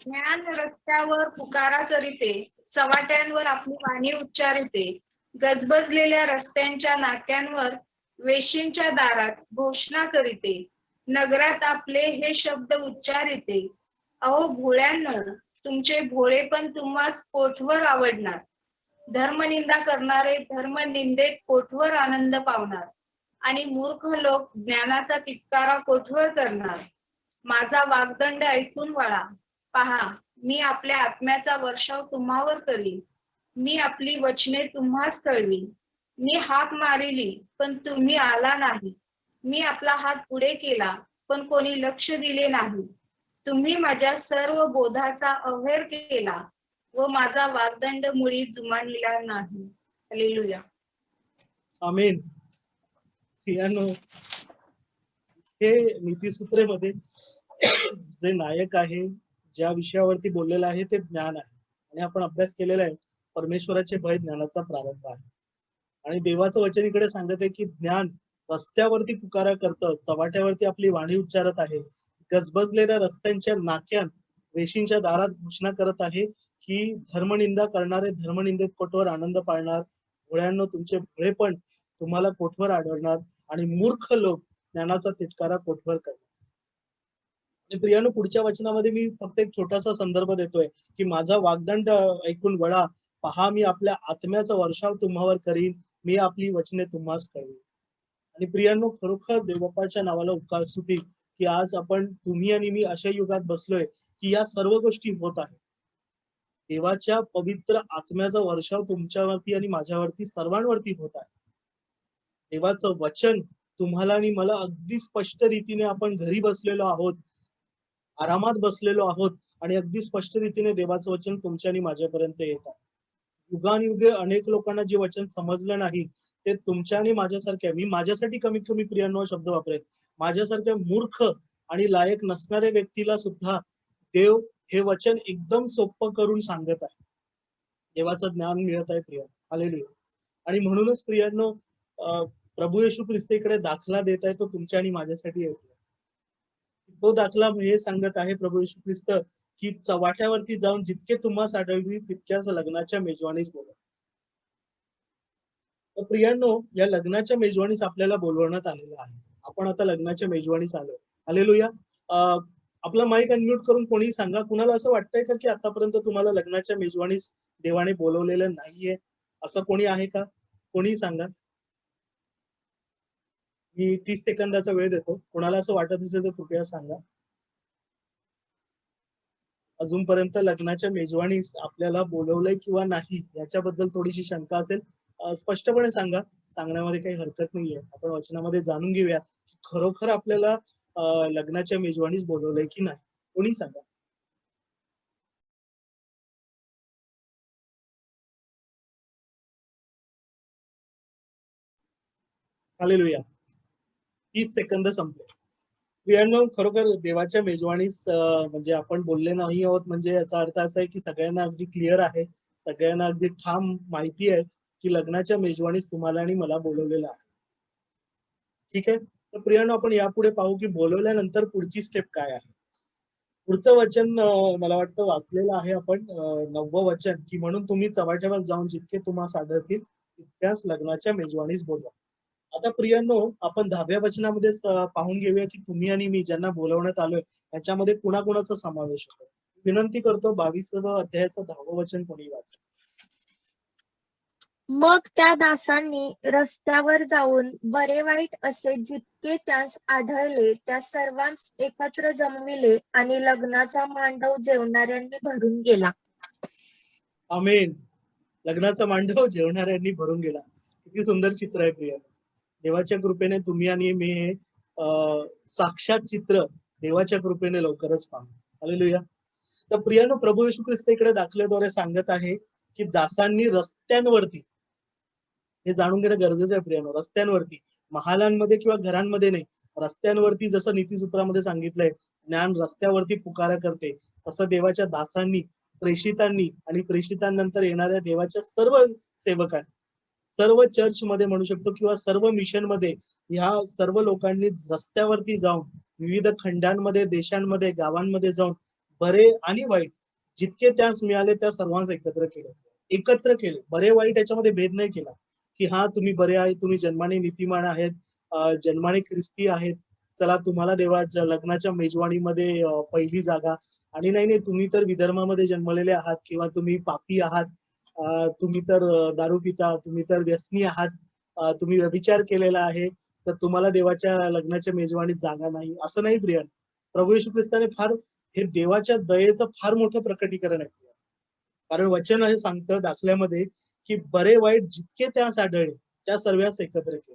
ज्ञान रस्त्यावर पुकारा करीते, चव्हाट्यांवर आपली वाणी उच्चारिते, गजबजलेल्या रस्त्यांच्या नाक्यांवर, वेशींच्या दारात घोषणा करीते, नगरात आपले हे शब्द उच्चारिते. अहो भोळ्यांनो, तुमचे भोळेपण तुम्हास कोठवर आवडणार. धर्मनिंदा करणारे धर्मनिंदेत कोठवर आनंद पावणार आणि मूर्ख लोक ज्ञानाचा तिटकारा कोठवर करणार. माझा वाग्दंड ऐकून वळा. पहा, मी आपल्या आत्म्याचा वर्षाव तुम्हावर करीन. मी आपली वचने तुम्हास कळवीन. मी हाक मारिली पण तुम्ही आला नाही. मी आपला हात पुढे केला पण कोणी लक्ष दिले नाही. तुम्ही माझ्या सर्व बोधाचा अवहेर केला व माझा वाग्दंड मुळी जुमानिला नाही. हालेलुया. आमेन. प्रियांनो, हे नीतिसूत्रेमध्ये जे नायक आहे, ज्या विषयावरती बोललेलं आहे ते ज्ञान आहे. आणि आपण अभ्यास केलेला आहे परमेश्वराचे भय ज्ञानाचा प्रारंभ आहे. आणि देवाचं वचन इकडे सांगत आहे की ज्ञान रस्त्यावरती पुकारा करतं, चव्हाट्यावरती आपली वाणी उच्चारत आहे, गजबजलेल्या रस्त्यांच्या नाक्यात वेशींच्या दारात घोषणा करत आहे की धर्मनिंदा करणारे धर्मनिंदेत कोटवर आनंद पाळणार, भोळ्यांनो तुमचे भोळेपण तुम्हाला कोटवर आढळणार आणि मूर्ख लोक ज्ञानाचा तिटकारा कोटवर करणार. आणि प्रियानो, पुढच्या वचनामध्ये मी फक्त एक छोटासा संदर्भ देतोय की माझा वाग्दंड ऐकून वळा, पहा मी आपल्या आत्म्याचा वर्षाव तुम्हावर करीन, मी आपली वचने तुम्हास कळवीन. आणि प्रियांनो, खरोखर देवबापाच्या नावाला उपकार स्तुती की आज आपण तुम्ही आणि मी अशा युगात बसलोय की या सर्व गोष्टी होत आहेत. देवाच्या पवित्र आत्म्याचा वर्षाव तुमच्यावरती आणि माझ्यावरती सर्वांवरती होत आहे. देवाचं वचन तुम्हाला आणि मला अगदी स्पष्ट रीतीने आपण घरी बसलेलो आहोत, आरामात बसलेलो आहोत आणि अगदी स्पष्ट रीतीने देवाचं वचन तुमच्या आणि माझ्यापर्यंत येत आहे. युगानुयुगे अनेक लोकांना जे वचन समजलं नाही ते तुमच्या आणि माझ्यासारख्या, मी माझ्यासाठी कमीत कमी प्रियांनो शब्द वापरेल, माझ्यासारख्या मूर्ख आणि लायक नसणाऱ्या व्यक्तीला सुद्धा देव हे वचन एकदम सोपं करून सांगत आहे. देवाचं ज्ञान मिळत आहे प्रिया. हालेलुया. आणि म्हणूनच प्रियांनो, प्रभू येशू ख्रिस्ताकडे दाखला देत आहे तो तुमच्या आणि माझ्यासाठी येतो. तो दाखला हे सांगत आहे प्रभू येशू ख्रिस्त की चव्हाट्यावरती जाऊन जितके तुम्हाला आढळतील तितक्याच लग्नाच्या मेजवानीस बोलवा. तर प्रियांनो, या लग्नाच्या मेजवानीस आपल्याला बोलवण्यात आलेलं आहे. आपण आता लग्नाच्या मेजवानीस आलो. हालेलुया. आपला माईक अनम्यूट करून कोणी सांगा, कुणाला असं वाटतंय का की आतापर्यंत तुम्हाला लग्नाच्या मेजवानीस देवाने बोलवलेलं नाहीये? असं कोणी आहे का? कोणी सांगा. मी 30 सेकंदाचा वेळ देतो. कोणाला असं वाटत असेल तर कृपया सांगा. अजूनपर्यंत लग्नाच्या मेजवानीस आपल्याला बोलवलंय किंवा नाही याच्याबद्दल थोडीशी शंका असेल, स्पष्टपणे सांगा. सांगण्यामध्ये काही हरकत नाहीये. आपण वचनामध्ये जाणून घेऊया की खरोखर आपल्याला लग्नाच्या मेजवानीस बोलवलंय की नाही. कोणी सांगा. हालेलुया. 30 सेकंद संपले. प्रियांनो, खरोखर देवाच्या मेजवानीस म्हणजे आपण बोलले नाही आहोत म्हणजे याचा अर्थ असा आहे की सगळ्यांना अगदी क्लिअर आहे, सगळ्यांना अगदी ठाम माहिती आहे की लग्नाच्या मेजवानीस तुम्हाला आणि मला बोलवलेलं आहे. ठीक आहे. तर प्रियांनो, आपण यापुढे पाहू की बोलवल्यानंतर पुढची स्टेप काय आहे. पुढचं वचन मला वाटतं वाचलेलं आहे आपण, 9वं वचन, की म्हणून तुम्ही चव्हाट्यावर जाऊन जितके तुम्हाला आढळतील तितक्याच लग्नाच्या मेजवानीस बोलवा. आता प्रियांनो, आपण 10व्या वचनामध्ये पाहून घेऊया की तुम्ही आणि मी ज्यांना बोलवण्यात आलोय त्याच्यामध्ये कुणाकुणाचा समावेश होतो. विनंती करतो 22व्या अध्यायाचं 10वं वचन कोणी वाचा. मग त्या दासांनी रस्त्यावर जाऊन बरे वाईट असे जितके त्यास आढळले त्या सर्वांस एकत्र जमविले आणि लग्नाचा मांडव जेवणाऱ्यांनी भरून गेला. आमेन. लग्नाचा मांडव जेवणाऱ्यांनी भरून गेला. किती सुंदर चित्र आहे प्रिया. देवाच्या कृपेने तुम्ही आणि मी हे साक्षात चित्र देवाच्या कृपेने लवकरच पाहू. हालेलुया. तर प्रियानो, प्रभू येशू ख्रिस्त इकडे दाखल्याद्वारे सांगत आहे की दासांनी रस्त्यांवरती, हे जाणून घेणं गरजेचं आहे प्रियानो, रस्त्यांवरती, महालांमध्ये किंवा घरांमध्ये नाही, रस्त्यांवरती, जसं नीतिसूत्रामध्ये सांगितलंय ज्ञान रस्त्यावरती पुकारा करते, तसं देवाच्या दासांनी, प्रेषितांनी आणि प्रेषितांनंतर येणाऱ्या देवाच्या सर्व सेवकांनी, सर्व चर्च मध्ये म्हणू शकतो किंवा सर्व मिशन मध्ये, ह्या सर्व लोकांनी रस्त्यावरती जाऊन विविध खंडांमध्ये, देशांमध्ये, गावांमध्ये जाऊन बरे आणि वाईट जितके त्यास मिळाले त्या सर्वांस एकत्र केले. बरे वाईट याच्यामध्ये भेद नाही केला की हा तुम्ही बरे आहे, तुम्ही जन्माने नीतिमान आहेत, जन्माने ख्रिस्ती आहेत, चला तुम्हाला देवाच्या लग्नाच्या मेजवानीमध्ये पहिली जागा, आणि नाही तुम्ही तर विधर्मामध्ये जन्मलेले आहात किंवा तुम्ही पापी आहात, तुम्ही तर दारू पिता, तुम्ही तर व्यसनी आहात, तुम्ही व्यभिचार केलेला आहे, तर तुम्हाला देवाच्या लग्नाच्या मेजवानीत जागा नाही, असं नाही प्रिय. प्रभू येशू ख्रिस्ताने फार हे देवाच्या दयेचं फार मोठं प्रकटीकरण आहे. कारण वचन हे सांगतं दाखल्यामध्ये की बरे वाईट जितके त्यास आढळले त्या सर्वांस एकत्र केले.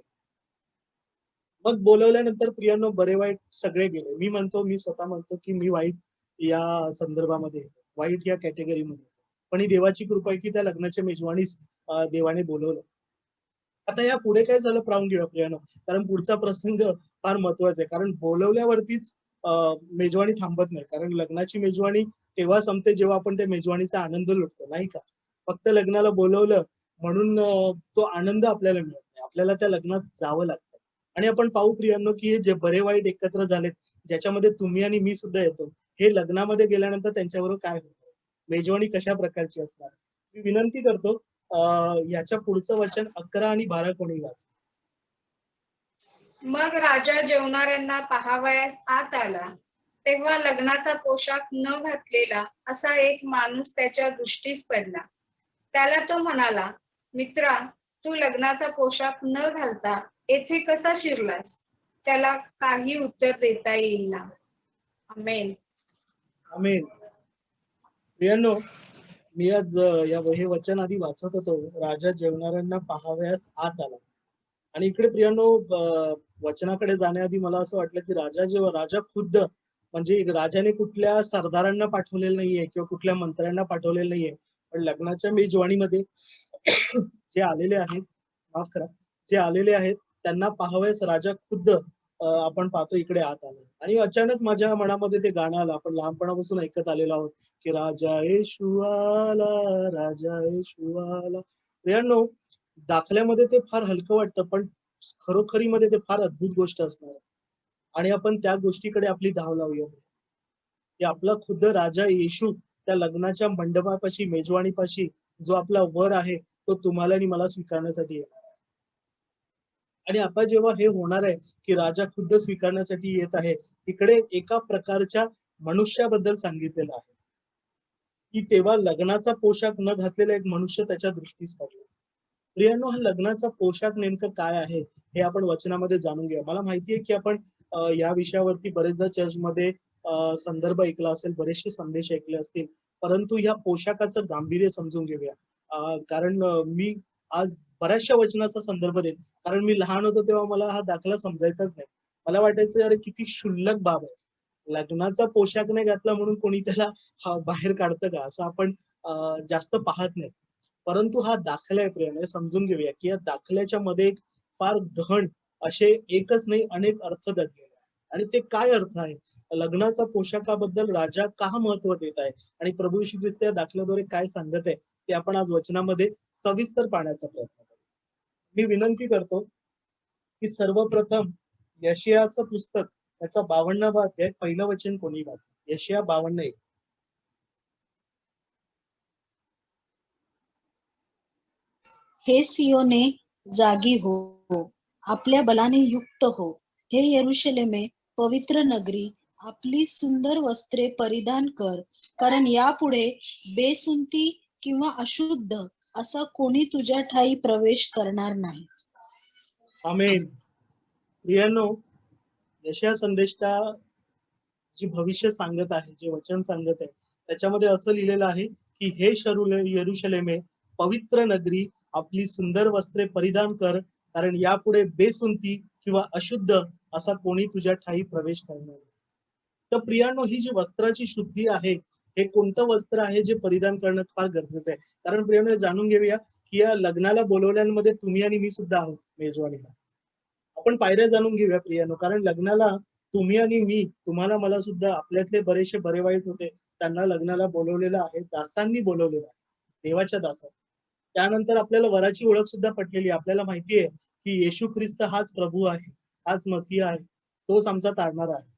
मग बोलवल्यानंतर प्रियांनो बरे वाईट सगळे गेले. मी स्वतः म्हणतो की मी वाईट या संदर्भामध्ये, वाईट या कॅटेगरीमध्ये, पण ही देवाची कृपा आहे की त्या लग्नाच्या मेजवानीस देवाने बोलवलं. आता या पुढे काय झालं पाहून घेऊया प्रियांनो, कारण पुढचा प्रसंग फार महत्वाचा आहे. कारण बोलवल्यावरतीच मेजवानी थांबत नाही, कारण लग्नाची मेजवानी तेव्हा संपते जेव्हा आपण त्या मेजवानीचा आनंद लुटतो, नाही का? फक्त लग्नाला बोलवलं म्हणून तो आनंद आपल्याला मिळत नाही, आपल्याला त्या लग्नात जावं लागतं. आणि आपण पाहू प्रियांनो की हे जे बरे वाईट एकत्र झालेत, ज्याच्यामध्ये तुम्ही आणि मी सुद्धा येतो, हे लग्नामध्ये गेल्यानंतर त्यांच्याबरोबर काय होतं, मेजवानी कशा प्रकारची असणार. मी विनंती करतो याच्या पुढचं वचन 11 आणि 12 कोणी वाच. मग राजा जेवणाऱ्यांना पाहावयास आत आला, तेव्हा लग्नाचा पोशाख न घातलेला असा एक माणूस त्याच्या दृष्टीस पडला. त्याला तो म्हणाला, मित्रा, तू लग्नाचा पोशाख न घालता येथे कसा शिरलास? त्याला काही उत्तर देता येईल ना. आमेन. आमेन. प्रियांनो, मी आज हे वचन आधी वाचत होतो, राजा जेवणाऱ्यांना पाहावयास आत आला. आणि इकडे प्रियांनो वचनाकडे जाण्याआधी मला असं वाटलं की राजा खुद्द म्हणजे राजाने कुठल्या सरदारांना पाठवलेलं नाहीये किंवा कुठल्या मंत्र्यांना पाठवलेलं नाहीये, पण लग्नाच्या मेजवानीमध्ये जे आलेले आहेत, माफ करा, जे आलेले आहेत त्यांना पाहावयास राजा खुद्द आपण पाहतो इकडे आत आला. आणि अचानक माझ्या मनामध्ये ते गाणं आलं, आपण लहानपणापासून ऐकत आलेलो आहोत की राजा येशू आला, राजा येशू आला. प्रियांनो, दाखल्यामध्ये ते फार हलकं वाटतं, पण खरोखरीमध्ये ते फार अद्भुत गोष्ट असणार आहे. आणि आपण त्या गोष्टीकडे आपली धाव लावूया की आपला खुद्द राजा येशू त्या लग्नाच्या मंडपापाशी, मेजवानीपाशी जो आपला वर आहे, तो तुम्हाला आणि मला स्वीकारण्यासाठी येणार आहे. आणि आता जेव्हा हे होणार आहे की राजा खुद्द स्वीकारण्यासाठी येत आहे, तिकडे एका प्रकारच्या मनुष्याबद्दल सांगितलेलं आहे की तेव्हा लग्नाचा पोशाख न घातलेला एक मनुष्य त्याच्या दृष्टीस पडला. प्रियांनो, हा लग्नाचा पोशाख नेमकं काय आहे हे आपण वचनामध्ये जाणून घेऊया. मला माहितीये की आपण या विषयावरती बरेचदा चर्चमध्ये संदर्भ ऐकला असेल, बरेचसे संदेश ऐकले असतील, परंतु या पोशाखाचं गांभीर्य समजून घेऊया. कारण मी आज बऱ्याचशा वचनाचा संदर्भ देईन, कारण मी लहान होतो तेव्हा मला हा दाखला समजायचाच नाही. मला वाटायचं अरे किती क्षुल्लक बाब आहे, लग्नाचा पोशाख नाही घातला म्हणून कोणी त्याला बाहेर काढतं का, असं आपण जास्त पाहत नाही. परंतु हा दाखला आहे प्रियांनो, समजून घेऊया की या दाखल्याच्या मध्ये एक फार गहन असे एकच नाही अनेक अर्थ दडलेले आहेत. आणि ते काय अर्थ आहे, लग्नाचा पोशाखाबद्दल राजा का महत्व देत आहे आणि प्रभू येशू ख्रिस्त या दाखल्याद्वारे काय सांगत आहे, ते आपण आज वचनामध्ये सविस्तर पाहण्याचा प्रयत्न करू. मी विनंती करतो की सर्वप्रथम यशायाचं पुस्तक त्याचा 52वा अध्याय पहिलं वचन कोणी वाच. यशाया 52:1. हे सियोने, जागी हो, आपल्या बलाने युक्त हो. हे यरुशलेमे, पवित्र नगरी, आपली सुंदर वस्त्रे परिधान कर, कारण यापुढे बेसुंती किंवा अशुद्ध असा कोणी तुझ्या ठाई प्रवेश करणार नाही. आमेन. प्रियांनो, यशाया संदेशा जी भविष्य सांगत आहे, जे वचन सांगत आहे, त्याच्यामध्ये असं लिहिलेलं आहे की हे यरुशलेमे, पवित्र नगरी, आपली सुंदर वस्त्रे परिधान कर, कारण यापुढे बेसुंती किंवा अशुद्ध असा कोणी तुझ्या ठाई प्रवेश करणार नाही. तर प्रियांनो, ही जी वस्त्राची शुद्धी आहे, हे कोणतं वस्त्र आहे जे परिधान करणं फार गरजेचं आहे. कारण प्रियांनो, जाणून घेऊया की या लग्नाला बोलवल्यांमध्ये तुम्ही आणि मी सुद्धा आहोत मेजवानीला. आपण पायऱ्या जाणून घेऊया प्रियांनो, कारण लग्नाला तुम्ही आणि मी, तुम्हाला मला सुद्धा, आपल्यातले बरेचसे बरे वाईट होते, त्यांना लग्नाला बोलवलेलं आहे, दासांनी बोलवलेलं आहे, देवाच्या दासात. त्यानंतर आपल्याला वराची ओळख सुद्धा पटलेली आहे. आपल्याला माहिती आहे की येशू ख्रिस्त हाच प्रभू आहे, हाच मसीहा आहे, तोच आमचा तारणारा आहे,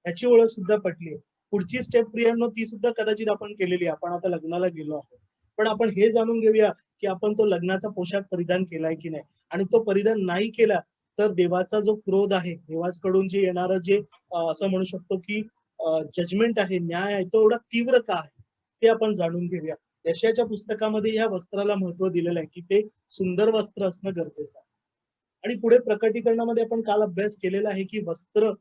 याची ओळख सुद्धा पटली आहे. पुढची स्टेप प्रियांनो, ती सुद्धा कदाचित आपण केलेली आहे. आपण आता लग्नाला गेलो आहोत, पण आपण हे जाणून घेऊया की आपण तो लग्नाचा पोशाख परिधान केलाय की नाही. आणि तो परिधान नाही केला तर देवाचा जो क्रोध आहे, देवाकडून जे येणारं जे असं म्हणू शकतो की जजमेंट आहे, न्याय आहे, तो एवढा तीव्र का आहे ते आपण जाणून घेऊया. यशायाच्या पुस्तकामध्ये या वस्त्राला महत्व दिलेलं आहे की ते सुंदर वस्त्र असणं गरजेचं आहे. आणि पुढे प्रकटीकरणामध्ये आपण काल अभ्यास केलेला आहे की वस्त्र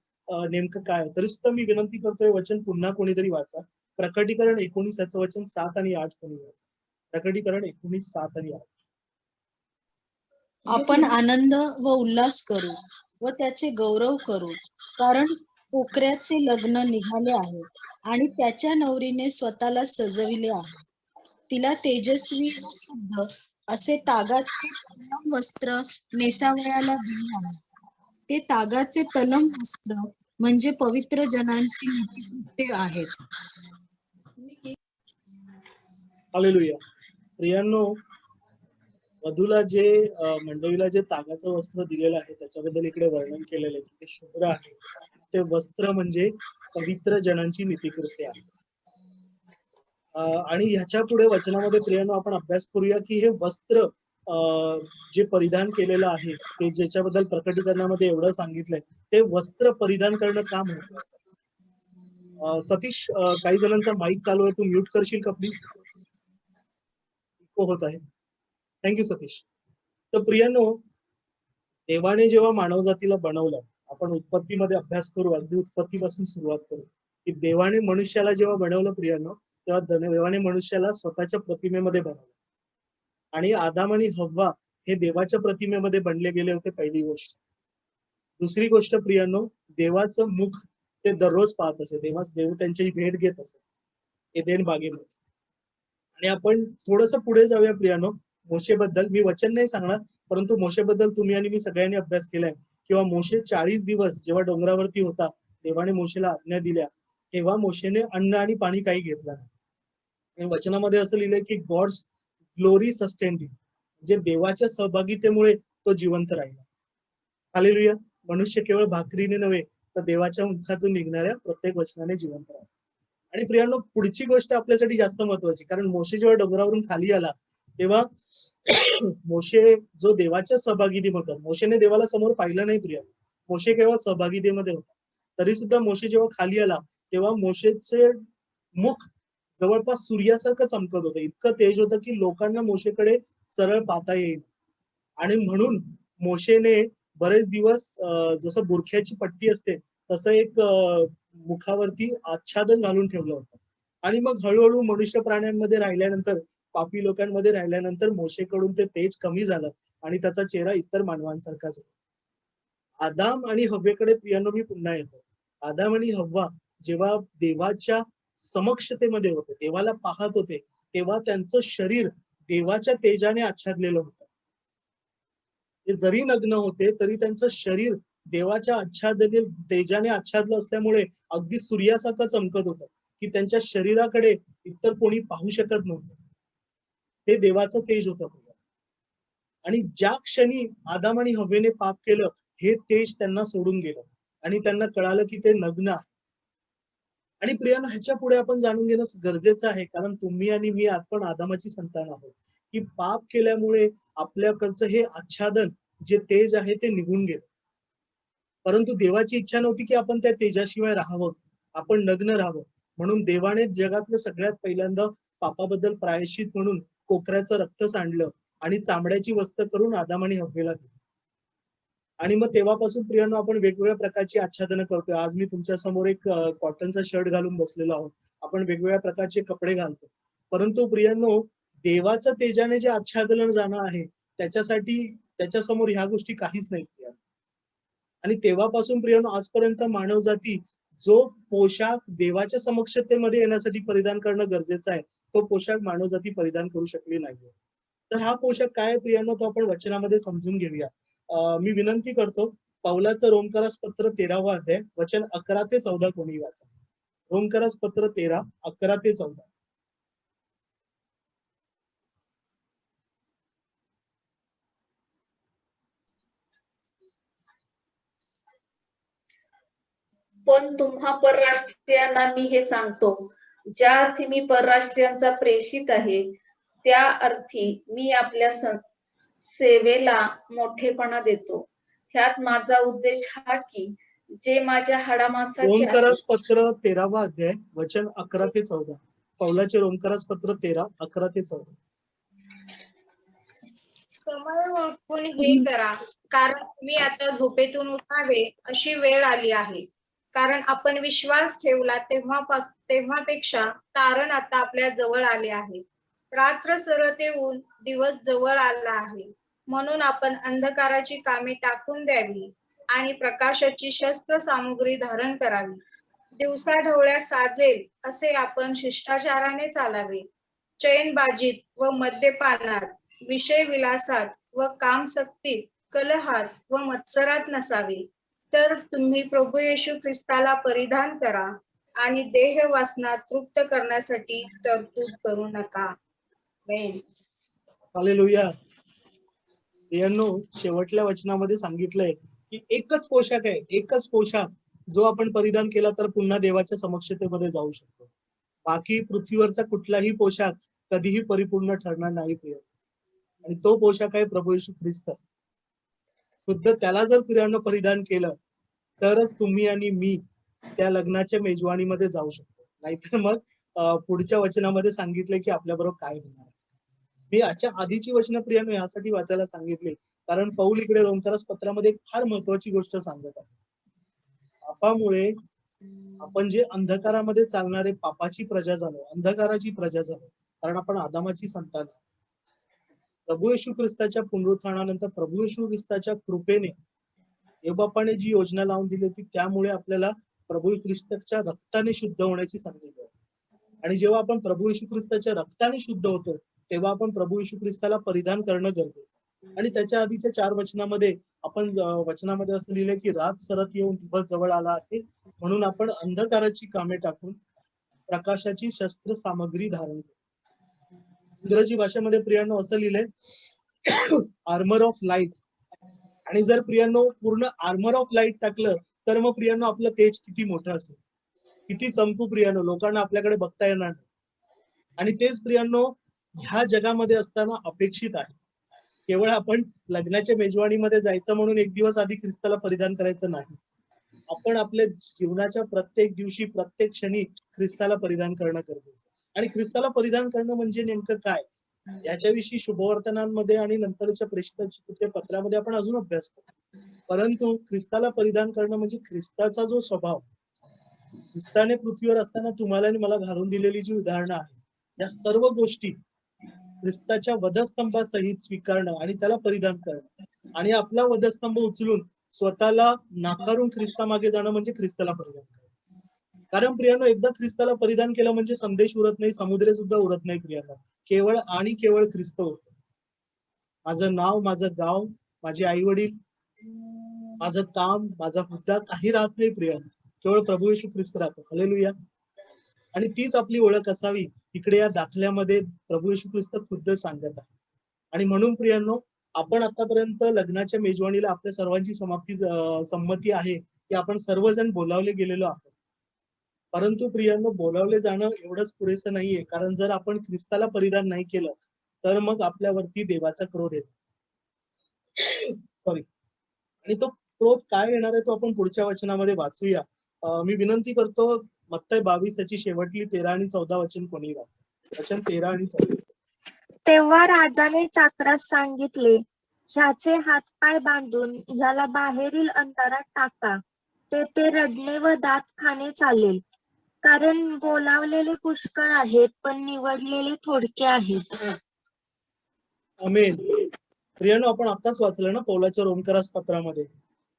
नेमकं काय. तरी सुद्धा मी विनंती करतोय, वचन पुन्हा कोणीतरी वाचा. प्रकटीकरण 19 वचन 7 आणि 8 कोणी वाचा. प्रकटीकरण 19, 7 आणि 8. आपण आनंद व उल्हास करू व त्याचे गौरव करू, कारण पोकऱ्याचे लग्न निघाले आहे आणि त्याच्या नवरीने स्वतःला सजविले आहे. तिला तेजस्वी व शुद्ध असे तागाचे तलम वस्त्र नेसावयाला दिले आहे. ते तागाचे तलम वस्त्र म्हणजे पवित्र जनांची नीतिकृत्ये आहेत. हालेलुया. प्रियांनो, वधूला जे मंडळीला जे तागाचं वस्त्र दिलेलं आहे त्याच्याबद्दल इकडे वर्णन केलेलं आहे की ते शुभ्र आहे. ते वस्त्र म्हणजे पवित्र जनांची नीतिकृत्य आहे. आणि ह्याच्या पुढे वचनामध्ये प्रियांनो आपण अभ्यास करूया की हे वस्त्र जे परिधान केलेलं आहे ते ज्याच्याबद्दल प्रकटीकरणामध्ये एवढं सांगितलंय ते वस्त्र परिधान करणं का महत्वाचं. सतीश, काही जणांचा माईक चालू आहे, तू म्यूट करशील का प्लीज. होत आहे. थँक्यू सतीश. तर प्रियांनो, देवाने जेव्हा मानवजातीला बनवलं, आपण उत्पत्तीमध्ये अभ्यास करू, अगदी उत्पत्तीपासून सुरुवात करू की देवाने मनुष्याला जेव्हा बनवलं प्रियांनो तेव्हा देवाने मनुष्याला स्वतःच्या प्रतिमेमध्ये बनवलं आणि आदाम आणि हव्वा हे देवाच्या प्रतिमेमध्ये बनले गेले होते. पहिली गोष्ट. दुसरी गोष्ट प्रियांनो, देवाचं मुख ते दररोज पाहत असे. देव त्यांची भेट घेत असे एदेन बागेमध्ये. आणि आपण थोडस पुढे जाऊया प्रियांनो. मोशेबद्दल मी वचन नाही सांगणार, परंतु मोशेबद्दल तुम्ही आणि मी सगळ्यांनी अभ्यास केलाय किंवा मोशे 40 दिवस जेव्हा डोंगरावरती होता देवाने मोशेला आज्ञा दिल्या तेव्हा मोशेने अन्न आणि पाणी काही घेतलं नाही. आणि वचनामध्ये असं लिहिलंय की गॉड्स ग्लोरी सस्टेन्ड हिम, म्हणजे देवाच्या सहभागितेमुळे तो जिवंत राहिला. हालेलुया. मनुष्य केवळ भाकरीने नव्हे तर देवाच्या मुखातून निघणाऱ्या प्रत्येक वचनाने जिवंत राहिला. आणि प्रियांनो, पुढची गोष्ट आपल्यासाठी जास्त महत्वाची, कारण मोशे जेव्हा डोंगरावरून खाली आला तेव्हा मोशे जो देवाच्या सहभागितेमध्ये होता, मोशेने देवाला समोर पाहिलं नाही प्रिया, मोशे केवळ सहभागितेमध्ये होता. तरी सुद्धा मोशे जेव्हा खाली आला तेव्हा मोशेचे मुख जवळपास सूर्यासारखं चमकत होतं. इतकं तेज होतं की लोकांना मोशेकडे सरळ पाहता येईल. आणि म्हणून मोशेने बरेच दिवस जसं बुरख्याची पट्टी असते तसं एक मुखावरती आच्छादन घालून ठेवलं होतं. आणि मग हळूहळू मनुष्य प्राण्यांमध्ये राहिल्यानंतर, पापी लोकांमध्ये राहिल्यानंतर मोशेकडून ते तेज कमी झालं आणि त्याचा चेहरा इतर मानवांसारखा झाला. आदाम आणि हव्वेकडे प्रियांनो मी पुन्हा येतो. आदाम आणि हव्वा जेव्हा देवाच्या समक्षतेमध्ये होते, देवाला पाहत होते, तेव्हा त्यांचं शरीर देवाच्या तेजाने आच्छादलेलं होतं. ते जरी नग्न होते तरी त्यांचं शरीर देवाच्या तेजाने आच्छादलं असल्यामुळे अगदी सूर्यासारखं चमकत होतं की त्यांच्या शरीराकडे इतर कोणी पाहू शकत नव्हतं. ते देवाचं तेज होतं. आणि ज्या क्षणी आदाम आणि हव्वेने पाप केलं हे तेज त्यांना सोडून गेलं आणि त्यांना कळालं की ते नग्न आहे. आणि प्रियांनो, ह्याच्या पुढे आपण जाणून घेणं गरजेचं आहे, कारण तुम्ही आणि मी आपण आदामाची संतान आहोत की पाप केल्यामुळे आपल्याकडचं हे आच्छादन जे तेज आहे ते निघून गेलं. परंतु देवाची इच्छा नव्हती की आपण त्या तेजाशिवाय राहावं, आपण नग्न राहावं. म्हणून देवाने जगातलं सगळ्यात पहिल्यांदा पापाबद्दल प्रायश्चित म्हणून कोकऱ्याचं रक्त सांडलं आणि चामड्याची वस्त्र करून आदाम आणि हव्वेला दिली. आणि मग तेव्हापासून प्रियांनो आपण वेगवेगळ्या प्रकारची आच्छादनं करतोय. आज मी तुमच्या समोर एक कॉटनचा शर्ट घालून बसलेलो आहोत. आपण वेगवेगळ्या प्रकारचे कपडे घालतो. परंतु प्रियांनो, देवाचं तेजाने जे आच्छादन जाणं आहे त्याच्यासाठी त्याच्यासमोर ह्या गोष्टी काहीच नाही. आणि तेव्हापासून प्रियांनो आजपर्यंत मानवजाती जो पोशाख देवाच्या समक्षतेमध्ये येण्यासाठी परिधान करणं गरजेचं आहे तो पोशाख मानवजाती परिधान करू शकली नाहीये. तर हा पोशाख काय प्रियांनो तो आपण वचनामध्ये समजून घेऊया. मी विनंती करतो, पौलाचं रोमकरास पत्र 13वा अध्याय वचन 11 ते 14 कोणी वाचा. रोमकरास पत्र 13, 11 ते 14. पण तुम्हा परराष्ट्रीयांना मी हे सांगतो, ज्या अर्थी मी परराष्ट्रीयांचा प्रेषित आहे त्या अर्थी मी आपल्या सेवेला मोठेपणा देतो. ह्यात माझा उद्देश हा की जे माझ्या हाडामासाचे रोमकरास पत्र 13वा अध्याय वचन 11 ते 14. पौलाचे रोमकरास पत्र 13, 11 ते 14. समय ओळखून हे करा, कारण तुम्ही आता झोपेतून उठावे अशी वेळ आली आहे. कारण आपण विश्वास ठेवला तेव्हापेक्षा तारण आता आपल्या जवळ आले आहे. रात्र सरत येऊन दिवस जवळ आला आहे. म्हणून आपण अंधकाराची कामे टाकून द्यावी आणि प्रकाशाची शस्त्र सामुग्री धारण करावी. दिवसा ढवळ्या साजेल असे आपण शिष्टाचाराने चालावे. चैनबाजीत व मद्यपानात, विषय विलासात व कामसक्तीत, कलहात व मत्सरात नसावे. तर तुम्ही प्रभू येशू ख्रिस्ताला परिधान करा आणि देह वासना तृप्त करण्यासाठी तरतूद करू नका. हालेलुया. प्रियांनो, शेवटल्या वचनामध्ये सांगितलंय की एकच पोशाख आहे, एकच पोशाख जो आपण परिधान केला तर पुन्हा देवाच्या समक्षतेमध्ये जाऊ शकतो. बाकी पृथ्वीवरचा कुठलाही पोशाख कधीही परिपूर्ण ठरणार नाही प्रिय. आणि तो पोशाख आहे प्रभू येशू ख्रिस्त. खुद्द त्याला जर प्रियांनो परिधान केलं तरच तुम्ही आणि मी त्या लग्नाच्या मेजवानीमध्ये जाऊ शकतो. नाहीतर मग पुढच्या वचनामध्ये सांगितले की आपल्या बरोबर काय होणार. मी याच्या आधीची वचनं प्रियांनो यासाठी वाचायला सांगितले कारण पौल इकडे रोमकरास पत्रामध्ये एक फार महत्वाची गोष्ट सांगत आहे. पापामुळे आपण जे अंधकारामध्ये चालणारे पापाची प्रजा झालो, अंधकाराची प्रजा झालो, कारण आपण आदामाची संतान आहोत. प्रभू येशू ख्रिस्ताच्या पुनरुत्थानानंतर प्रभू येशू ख्रिस्ताच्या कृपेने देवबापाने जी योजना लावून दिली होती त्यामुळे आपल्याला प्रभू ख्रिस्ताच्या रक्ताने शुद्ध होण्याची संधी मिळाली. आणि जेव्हा आपण प्रभू येशू ख्रिस्ताच्या रक्ताने शुद्ध होतो तेव्हा आपण प्रभू येशू ख्रिस्ताला परिधान करणं गरजेचं. आणि त्याच्या आधीच्या 4 वचनामध्ये आपण वचनामध्ये असं लिहिलंय की रात सरत येऊन दिवस जवळ आला आहे म्हणून आपण अंधकाराची कामे टाकून प्रकाशाची शस्त्र सामग्री धारण करू. इंग्रजी भाषेमध्ये प्रियांनो असं लिहिलंय आर्मर ऑफ लाईट. आणि जर प्रियांनो पूर्ण आर्मर ऑफ लाईट टाकलं तर मग प्रियांनो आपलं तेज किती मोठं असेल, किती चमकू प्रियांनो, लोकांना आपल्याकडे बघता येणार नाही. आणि तेच प्रियांनो ह्या जगामध्ये असताना अपेक्षित आहे. केवळ आपण लग्नाच्या मेजवानीमध्ये जायचं म्हणून एक दिवस आधी ख्रिस्ताला परिधान करायचं नाही. आपण आपल्या जीवनाच्या प्रत्येक दिवशी प्रत्येक क्षणी ख्रिस्ताला परिधान करणं गरजेचं. आणि ख्रिस्ताला परिधान करणं म्हणजे नेमकं काय याच्याविषयी शुभवर्तनांमध्ये आणि नंतरच्या प्रेषितांच्या पत्रामध्ये आपण अजून अभ्यास करू. परंतु ख्रिस्ताला परिधान करणं म्हणजे ख्रिस्ताचा जो स्वभाव, ख्रिस्ताने पृथ्वीवर असताना तुम्हाला आणि मला घालून दिलेली जी उदाहरणं आहेत या सर्व गोष्टी ख्रिस्ताच्या वधस्तंभासहित स्वीकारणं आणि त्याला परिधान करणं आणि आपला वधस्तंभ उचलून स्वतःला नाकारून ख्रिस्तामागे जाणं म्हणजे ख्रिस्ताला परिधान करणं. कारण प्रियांनो एकदा ख्रिस्ताला परिधान केलं म्हणजे संदेश उरत नाही, समुद्र सुद्धा उरत नाही प्रियांनो. केवळ आणि केवळ ख्रिस्त होतं. माझं नाव, माझं गाव, माझे आई वडील, माझं काम, माझा हुद्दा काही राहत नाही प्रियांनो. केवळ प्रभू येशू ख्रिस्त राहतो. हालेलुया. आणि तीच आपली ओळख असावी इकडे या दाखल्यामध्ये प्रभू येशू ख्रिस्त खुद्द सांगत आहे. आणि म्हणून प्रियांनो आपण आतापर्यंत लग्नाच्या मेजवानीला आपल्या सर्वांची संमती आहे की आपण सर्वजण बोलावले गेलेलो आहोत. परंतु प्रियांनो बोलावले जाणं एवढंच पुरेसं नाहीये. कारण जर आपण ख्रिस्ताला परिधान नाही केलं तर मग आपल्यावरती देवाचा क्रोध येतो. सॉरी. आणि तो क्रोध काय येणार आहे तो आपण पुढच्या वचनामध्ये वाचूया. मी विनंती करतो मत्तई 22 याची शेवटली 13 आणि 14 वचन कोणी वाच. वचन 13 आणि 14. तेव्हा राजाने चाकरास सांगितले, ह्याचे हातपाय बांधून ह्याला बाहेरील अंधारात टाका. तेथे रडणे व दात खाणे चालेल. कारण बोलावलेले पुष्कळ आहेत पण निवडलेले थोडके आहेत. आमेन. प्रियांनो आपण आताच वाचलं ना पौलाच्या रोमकरास पत्रामध्ये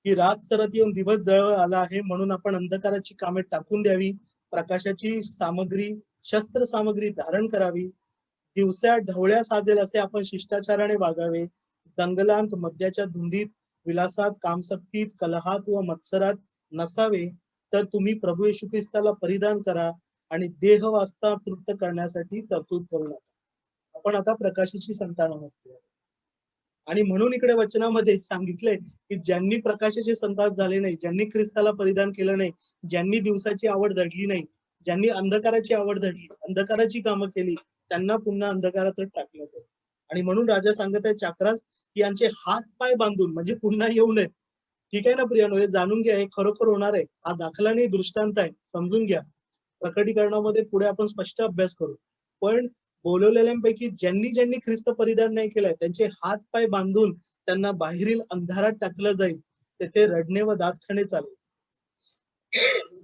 की रात सरत येऊन दिवस जवळ आला आहे म्हणून आपण अंधकाराची कामे टाकून द्यावी, प्रकाशाची सामग्री शस्त्र सामग्री धारण करावी, दिवसा ढवळ्या साजेल असे आपण शिष्टाचाराने वागावे, दंगलांत, मद्याच्या धुंदीत, विलासात, कामसक्तीत, कलहात व मत्सरात नसावे, तर तुम्ही प्रभू येशू ख्रिस्ताला परिधान करा आणि देह वास्ता तृप्त करण्यासाठी तरतूद करू नका. आपण आता प्रकाशाची संतान आहोत. आणि म्हणून इकडे वचनामध्ये सांगितलंय की ज्यांनी प्रकाशाचे संतान झाले नाही, ज्यांनी ख्रिस्ताला परिधान केलं नाही, ज्यांनी दिवसाची आवड धरली नाही, ज्यांनी अंधकाराची आवड धरली, अंधकाराची कामं केली, त्यांना पुन्हा अंधकारातच टाकलं जाईल. आणि म्हणून राजा सांगत आहे चाकरास की यांचे हात पाय बांधून म्हणजे पुन्हा येऊ नयेत. ठीक आहे ना प्रियांनो, हे जाणून घ्या, हे खरोखर होणार आहे. हा दाखला नाही, दृष्टांत आहे, समजून घ्या. प्रकटीकरणामध्ये पुढे आपण स्पष्ट अभ्यास करू. पण बोलवलेल्यांपैकी ज्यांनी ज्यांनी ख्रिस्त परिधान नाही केलाय त्यांचे हात पाय बांधून त्यांना बाहेरील अंधारात टाकलं जाईल. तेथे रडणे व दात खाणे चालेल.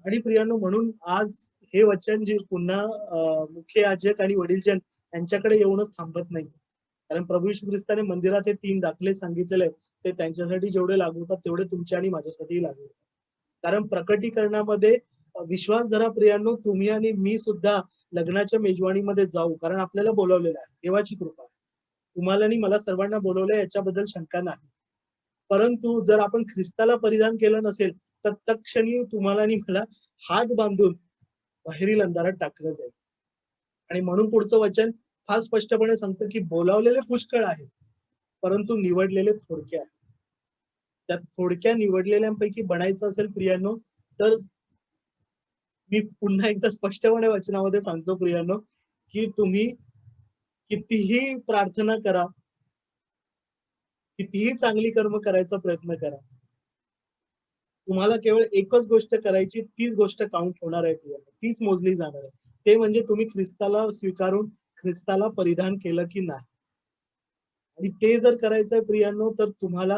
आणि प्रियांनो म्हणून आज हे वचन जे पुन्हा मुख्य याजक आणि वडीलजन यांच्याकडे येऊनच थांबत नाही. कारण प्रभू येशू ख्रिस्ताने मंदिरात हे 3 दाखले सांगितलेले आहेत ते त्यांच्यासाठी जेवढे लागू होतात तेवढे तुमच्या आणि माझ्यासाठी लागू होतात. कारण प्रकटीकरणामध्ये विश्वास धरा प्रियांनो, तुम्ही आणि मी सुद्धा लग्नाच्या मेजवानीमध्ये जाऊ. कारण आपल्याला बोलावलेलं आहे, देवाची कृपा आहे. तुम्हाला आणि मला सर्वांना बोलवलंय याच्याबद्दल शंका नाही. परंतु जर आपण ख्रिस्ताला परिधान केलं नसेल तर तत्क्षणी तुम्हाला आणि मला हात बांधून बाहेरील अंधारात टाकलं जाईल. आणि म्हणून पुढचं वचन फार स्पष्टपणे सांगतं की बोलावलेले पुष्कळ आहेत परंतु निवडलेले थोडके आहेत. त्या थोडक्या निवडलेल्यांपैकी बनायचं असेल प्रियांनो, तर मी पुन्हा एकदा स्पष्टपणे वचनामध्ये सांगतो प्रियांनो, की तुम्ही कितीही प्रार्थना करा, कितीही चांगली कर्म करायचा प्रयत्न करा, तुम्हाला केवळ एकच गोष्ट करायची, तीच गोष्ट काउंट होणार आहे प्रियांनो, तीच मोजली जाणार आहे. ते म्हणजे तुम्ही ख्रिस्ताला स्वीकारून ख्रिस्ताला परिधान केलं की नाही. आणि ते जर करायचंय प्रियांनो, तर तुम्हाला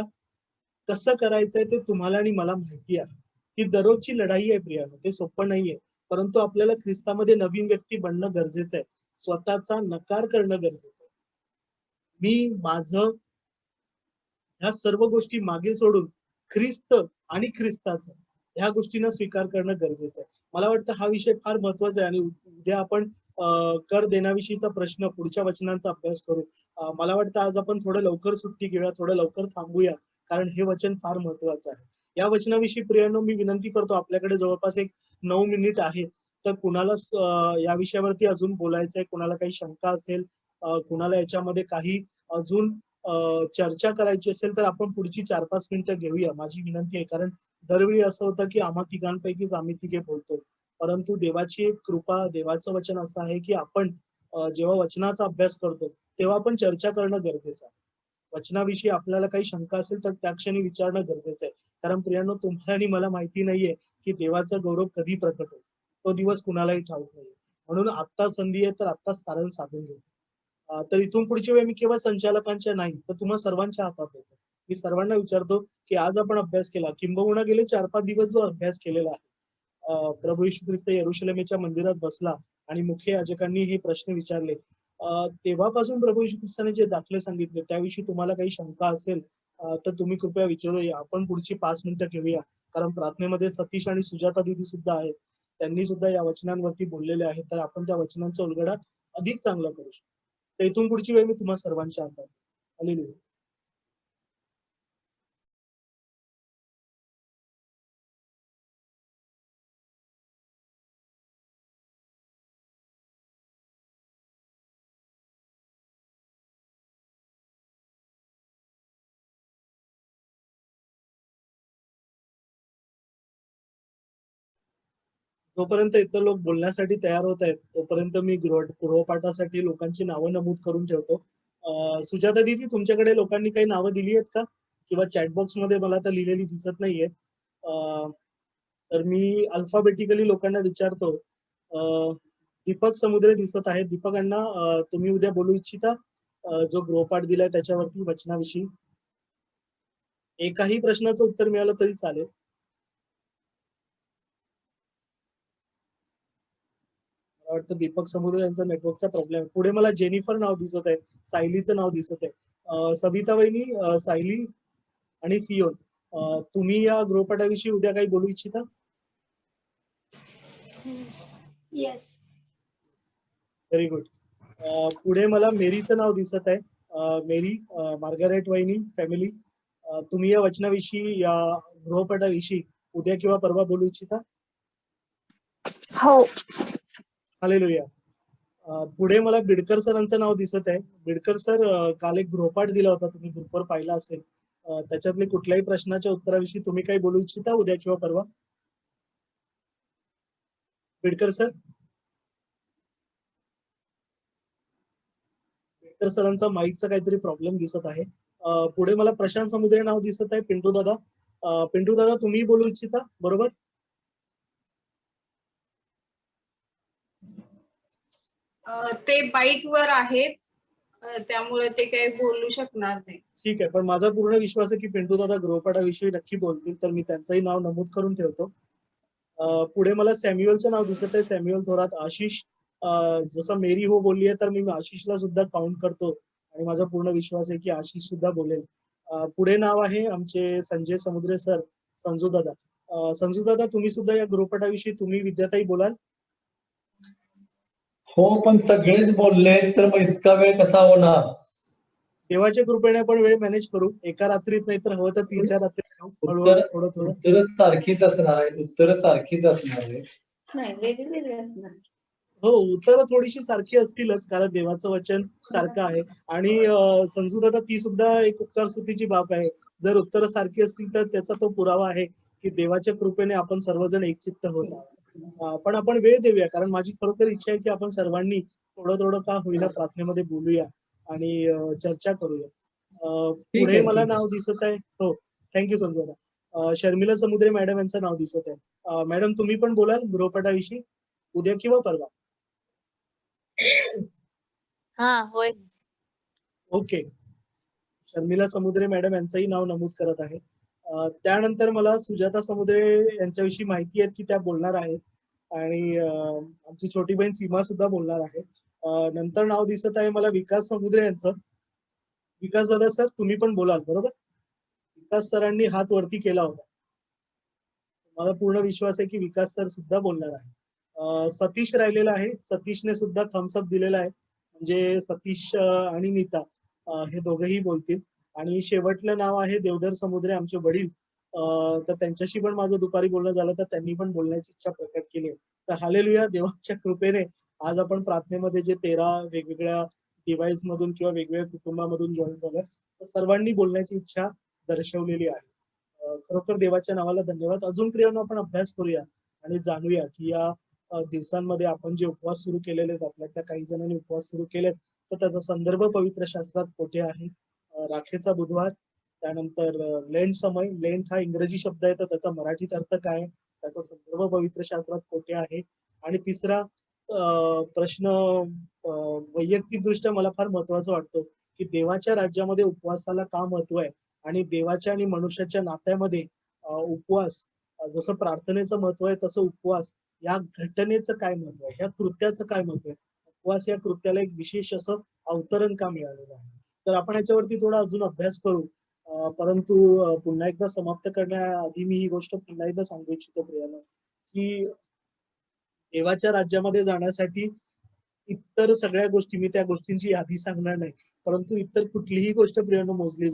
कसं करायचंय ते तुम्हाला आणि मला माहिती आहे. ही दररोजची लढाई आहे प्रियांनो, ते सोपं नाहीये. परंतु आपल्याला ख्रिस्तामध्ये नवीन व्यक्ती बनणं गरजेचं आहे. स्वतःचा नकार करणं गरजेचं आहे. मी माझं ह्या सर्व गोष्टी मागे सोडून ख्रिस्त आणि ख्रिस्ताचं ह्या गोष्टींना स्वीकार करणं गरजेचं आहे. मला वाटतं हा विषय फार महत्वाचा आहे आणि उद्या आपण कर देण्याविषयीचा प्रश्न पुढच्या वचनांचा अभ्यास करू. मला वाटतं आज आपण थोडं लवकर सुट्टी घेऊया, थोडं लवकर थांबूया, कारण हे वचन फार महत्वाचं आहे. या वचनाविषयी प्रियांनो मी विनंती करतो, आपल्याकडे जवळपास एक 9 मिनिट आहेत, तर कुणाला या विषयावरती अजून बोलायचंय, कुणाला काही शंका असेल, कुणाला याच्यामध्ये काही अजून चर्चा करायची असेल, तर आपण पुढची 4-5 मिनिटं घेऊया, माझी विनंती आहे. कारण दरवेळी असं होतं की आम्हा तिघांपैकीच आम्ही तिघे बोलतो, परंतु देवाची एक कृपा, देवाचं वचन असं आहे की आपण जेव्हा वचनाचा अभ्यास करतो तेव्हा आपण चर्चा करणं गरजेचं आहे. वचनाविषयी आपल्याला काही शंका असेल तर त्या क्षणी विचारणं गरजेचं आहे. कारण प्रियांनो, तुम्हाला आणि मला माहिती नाहीये की देवाचा गौरव कधी प्रकट होईल, तो दिवस कुणालाही ठाऊक नाहीये. म्हणून आत्ता संधी आहे, तर आत्ताच तारण साधून घेऊ. तर इथून पुढची वेळ मी केवळ संचालकांच्या नाही, तर तुम्हा सर्वांच्या हातात देतो. मी सर्वांना विचारतो की आज आपण अभ्यास केला, किंबहुना गेले 4-5 दिवस जो अभ्यास केलेला आहे, प्रभू येशू ख्रिस्त यरुशलेमेच्या मंदिरात बसला आणि मुख्य याजकांनी हे प्रश्न विचारले, तेव्हापासून प्रभू येशू ख्रिस्ताने जे दाखले सांगितले त्याविषयी तुम्हाला काही शंका असेल तर तुम्ही कृपया विचारूया. आपण पुढची 5 मिनिटं घेऊया, कारण प्रार्थनेमध्ये सतीश आणि सुजाता दिदी सुद्धा आहेत, त्यांनी सुद्धा या वचनांवरती बोललेले आहेत, तर आपण त्या वचनांचा उलगडा अधिक चांगला करू शकतो. तर इथून पुढची वेळ मी तुम्हा सर्वांच्या हातात. हालेलुया. जोपर्यंत इतर लोक बोलण्यासाठी तयार होत आहेत, तोपर्यंत मी गृहपाठासाठी लोकांची नावं नमूद करून ठेवतो. सुजाता दीदी, तुमच्याकडे लोकांनी काही नावं दिली आहेत का? किंवा चॅटबॉक्स मध्ये मला तर लिहिलेली दिसत नाहीये. तर मी अल्फाबेटिकली लोकांना विचारतो. दीपक समुद्रे दिसत आहेत. दीपकांना तुम्ही उद्या बोलू इच्छिता जो गृहपाठ दिलाय त्याच्यावरती वचनाविषयी? एकाही प्रश्नाचं उत्तर मिळालं तरी चालेल. वाटतं दीपक समुद्र यांचा नेटवर्कचा प्रॉब्लेम आहे. पुढे मला जेनिफर नाव दिसत आहे, सायलीचं नाव दिसत आहे. सविता वहिनी, सायली आणि सियोन, तुम्ही या गृहपाठाविषयी उद्या काही बोलू इच्छिता? येस. Very good. पुढे मला मेरीचं नाव दिसत आहे. मेरी, मार्गारेट वहिनी, फॅमिली, तुम्ही या वचनाविषयी, या गृहपाठाविषयी उद्या किंवा परवा बोलू इच्छिता? हो. हालेलुया. पुढे मला बिडकर सरांचं नाव दिसत आहे. बिडकर सर, काल एक गृहपाठ दिला होता, तुम्ही ग्रुपवर पाहिला असेल. त्याच्यातले कुठल्याही प्रश्नाच्या उत्तराविषयी तुम्ही काही बोलू इच्छिता उद्या किंवा परवा? बिडकर सर, बिडकर सरांचा माईकचा काहीतरी प्रॉब्लेम दिसत आहे. पुढे मला प्रशांत समुद्रे नाव दिसत आहे. पिंटू दादा, पिंटू दादा तुम्ही बोलू इच्छिता, बरोबर? ते बाईक वर आहेत, त्यामुळे ते काही बोलू शकणार नाही. ठीक आहे, पण माझा पूर्ण विश्वास आहे की पिंटू दादा गृहपाठाविषयी नक्की बोलतील, तर मी त्यांचंही नाव नमूद करून ठेवतो. पुढे मला सॅम्युअलचं नाव दिसत आहे, सॅम्युअल थोरात. आशिष, जसं मेरी हो बोलली आहे, तर मी आशिषला सुद्धा काउंट करतो आणि माझा पूर्ण विश्वास आहे की आशिष सुद्धा बोलेल. पुढे नाव आहे आमचे संजय समुद्रे सर, संजू दादा. संजू दादा, तुम्ही सुद्धा या गृहपाठाविषयी तुम्ही विद्याताई बोलाल? हो, पण सगळेच बोलले तर मग इतका वेळ कसा होणार? देवाच्या कृपेने आपण वेळ मॅनेज करू, एका रात्रीत नाही तर हवं तर 3-4 रात्री थोडं थोडं. उत्तर सारखीच असणार आहे, उत्तर सारखीच असणार आहे. नाही, वेगवेगळे असणार. हो, उत्तरं थोडीशी सारखी असतीलच कारण देवाचं वचन सारखं आहे आणि समजूत ती सुद्धा एक उपकार स्तुतीची बाब आहे. जर उत्तरं सारखी असतील तर त्याचा तो पुरावा आहे की देवाच्या कृपेने आपण सर्वजण एकचित्त होत आहोत. पण आपण वेळ देऊया कारण माझी खरोखर इच्छा आहे की आपण सर्वांनी थोडं थोडं का होईना प्रार्थनेमध्ये बोलूया आणि चर्चा करूया. ठीक पुढे आहे, मला ठीक आहे. नाव दिसत आहे. हो, थँक्यू संजोदा. शर्मिला समुद्रे मॅडम यांचं नाव दिसत आहे. मॅडम तुम्ही पण बोलाल गृहपाठाविषयी उद्या किंवा परवा? हा होय. ओके. शर्मिला समुद्रे मॅडम यांचंही नाव नमूद करत आहे. त्यानंतर मला सुजाता समुद्रे यांच्याविषयी माहिती आहे की त्या बोलणार आहेत आणि आमची छोटी बहीण सीमा सुद्धा बोलणार आहे. नंतर नाव दिसत आहे मला विकास समुद्रे यांचं. विकास दादा सर तुम्ही पण बोलाल बरोबर? विकास सरांनी हात वरती केला होता. मला पूर्ण विश्वास आहे की विकास सर सुद्धा बोलणार आहे. सतीश राहिलेला आहे. सतीशने सुद्धा थम्सअप दिलेला आहे म्हणजे सतीश आणि नीता हे दोघेही बोलतील. आणि शेवटलं नाव आहे देवधर समुद्रे आमचे वडील. तर त्यांच्याशी पण माझं दुपारी बोलणं झालं तर त्यांनी पण बोलण्याची इच्छा प्रकट केली आहे. तर हालेलुया देवाच्या कृपेने आज आपण प्रार्थनेमध्ये जे 13 वेगवेगळ्या डिव्हाइस मधून किंवा वेगवेगळ्या कुटुंबामधून जॉईन झालं तर सर्वांनी बोलण्याची इच्छा दर्शवलेली आहे. खरोखर देवाच्या नावाला धन्यवाद. अजून प्रियांनो आपण अभ्यास करूया आणि जाणूया की या दिवसांमध्ये आपण जे उपवास सुरू केलेले आहेत आपल्यातल्या काही जणांनी उपवास सुरू केलेत तर त्याचा संदर्भ पवित्र शास्त्रात कोठे आहे. राखेचा बुधवार, त्यानंतर लेंट समय. लेंट हा इंग्रजी शब्द आहे तर त्याचा मराठीत अर्थ काय आहे, त्याचा संदर्भ पवित्र शास्त्रात कोठे आहे. आणि तिसरा प्रश्न वैयक्तिकदृष्ट्या मला फार महत्वाचा वाटतो की देवाच्या राज्यामध्ये उपवासाला का महत्व आहे आणि देवाच्या आणि मनुष्याच्या नात्यामध्ये उपवास जसं प्रार्थनेचं महत्व आहे तसं उपवास या घटनेचं काय महत्व आहे, ह्या कृत्याचं काय महत्व आहे. उपवास या कृत्याला एक विशेष असं अवतरण का मिळालेलं आहे. तर आपण ह्याच्यावरती थोडा अजून अभ्यास करू. परंतु पुन्हा एकदा समाप्त करण्याआधी मी ही गोष्ट पुन्हा एकदा सांगू इच्छितो प्रियांनो की देवाच्या राज्यामध्ये जाण्यासाठी इतर सगळ्या गोष्टी मी त्या गोष्टींची यादी सांगणार नाही परंतु इतर कुठलीही गोष्ट प्रियांनो मोजली जाणार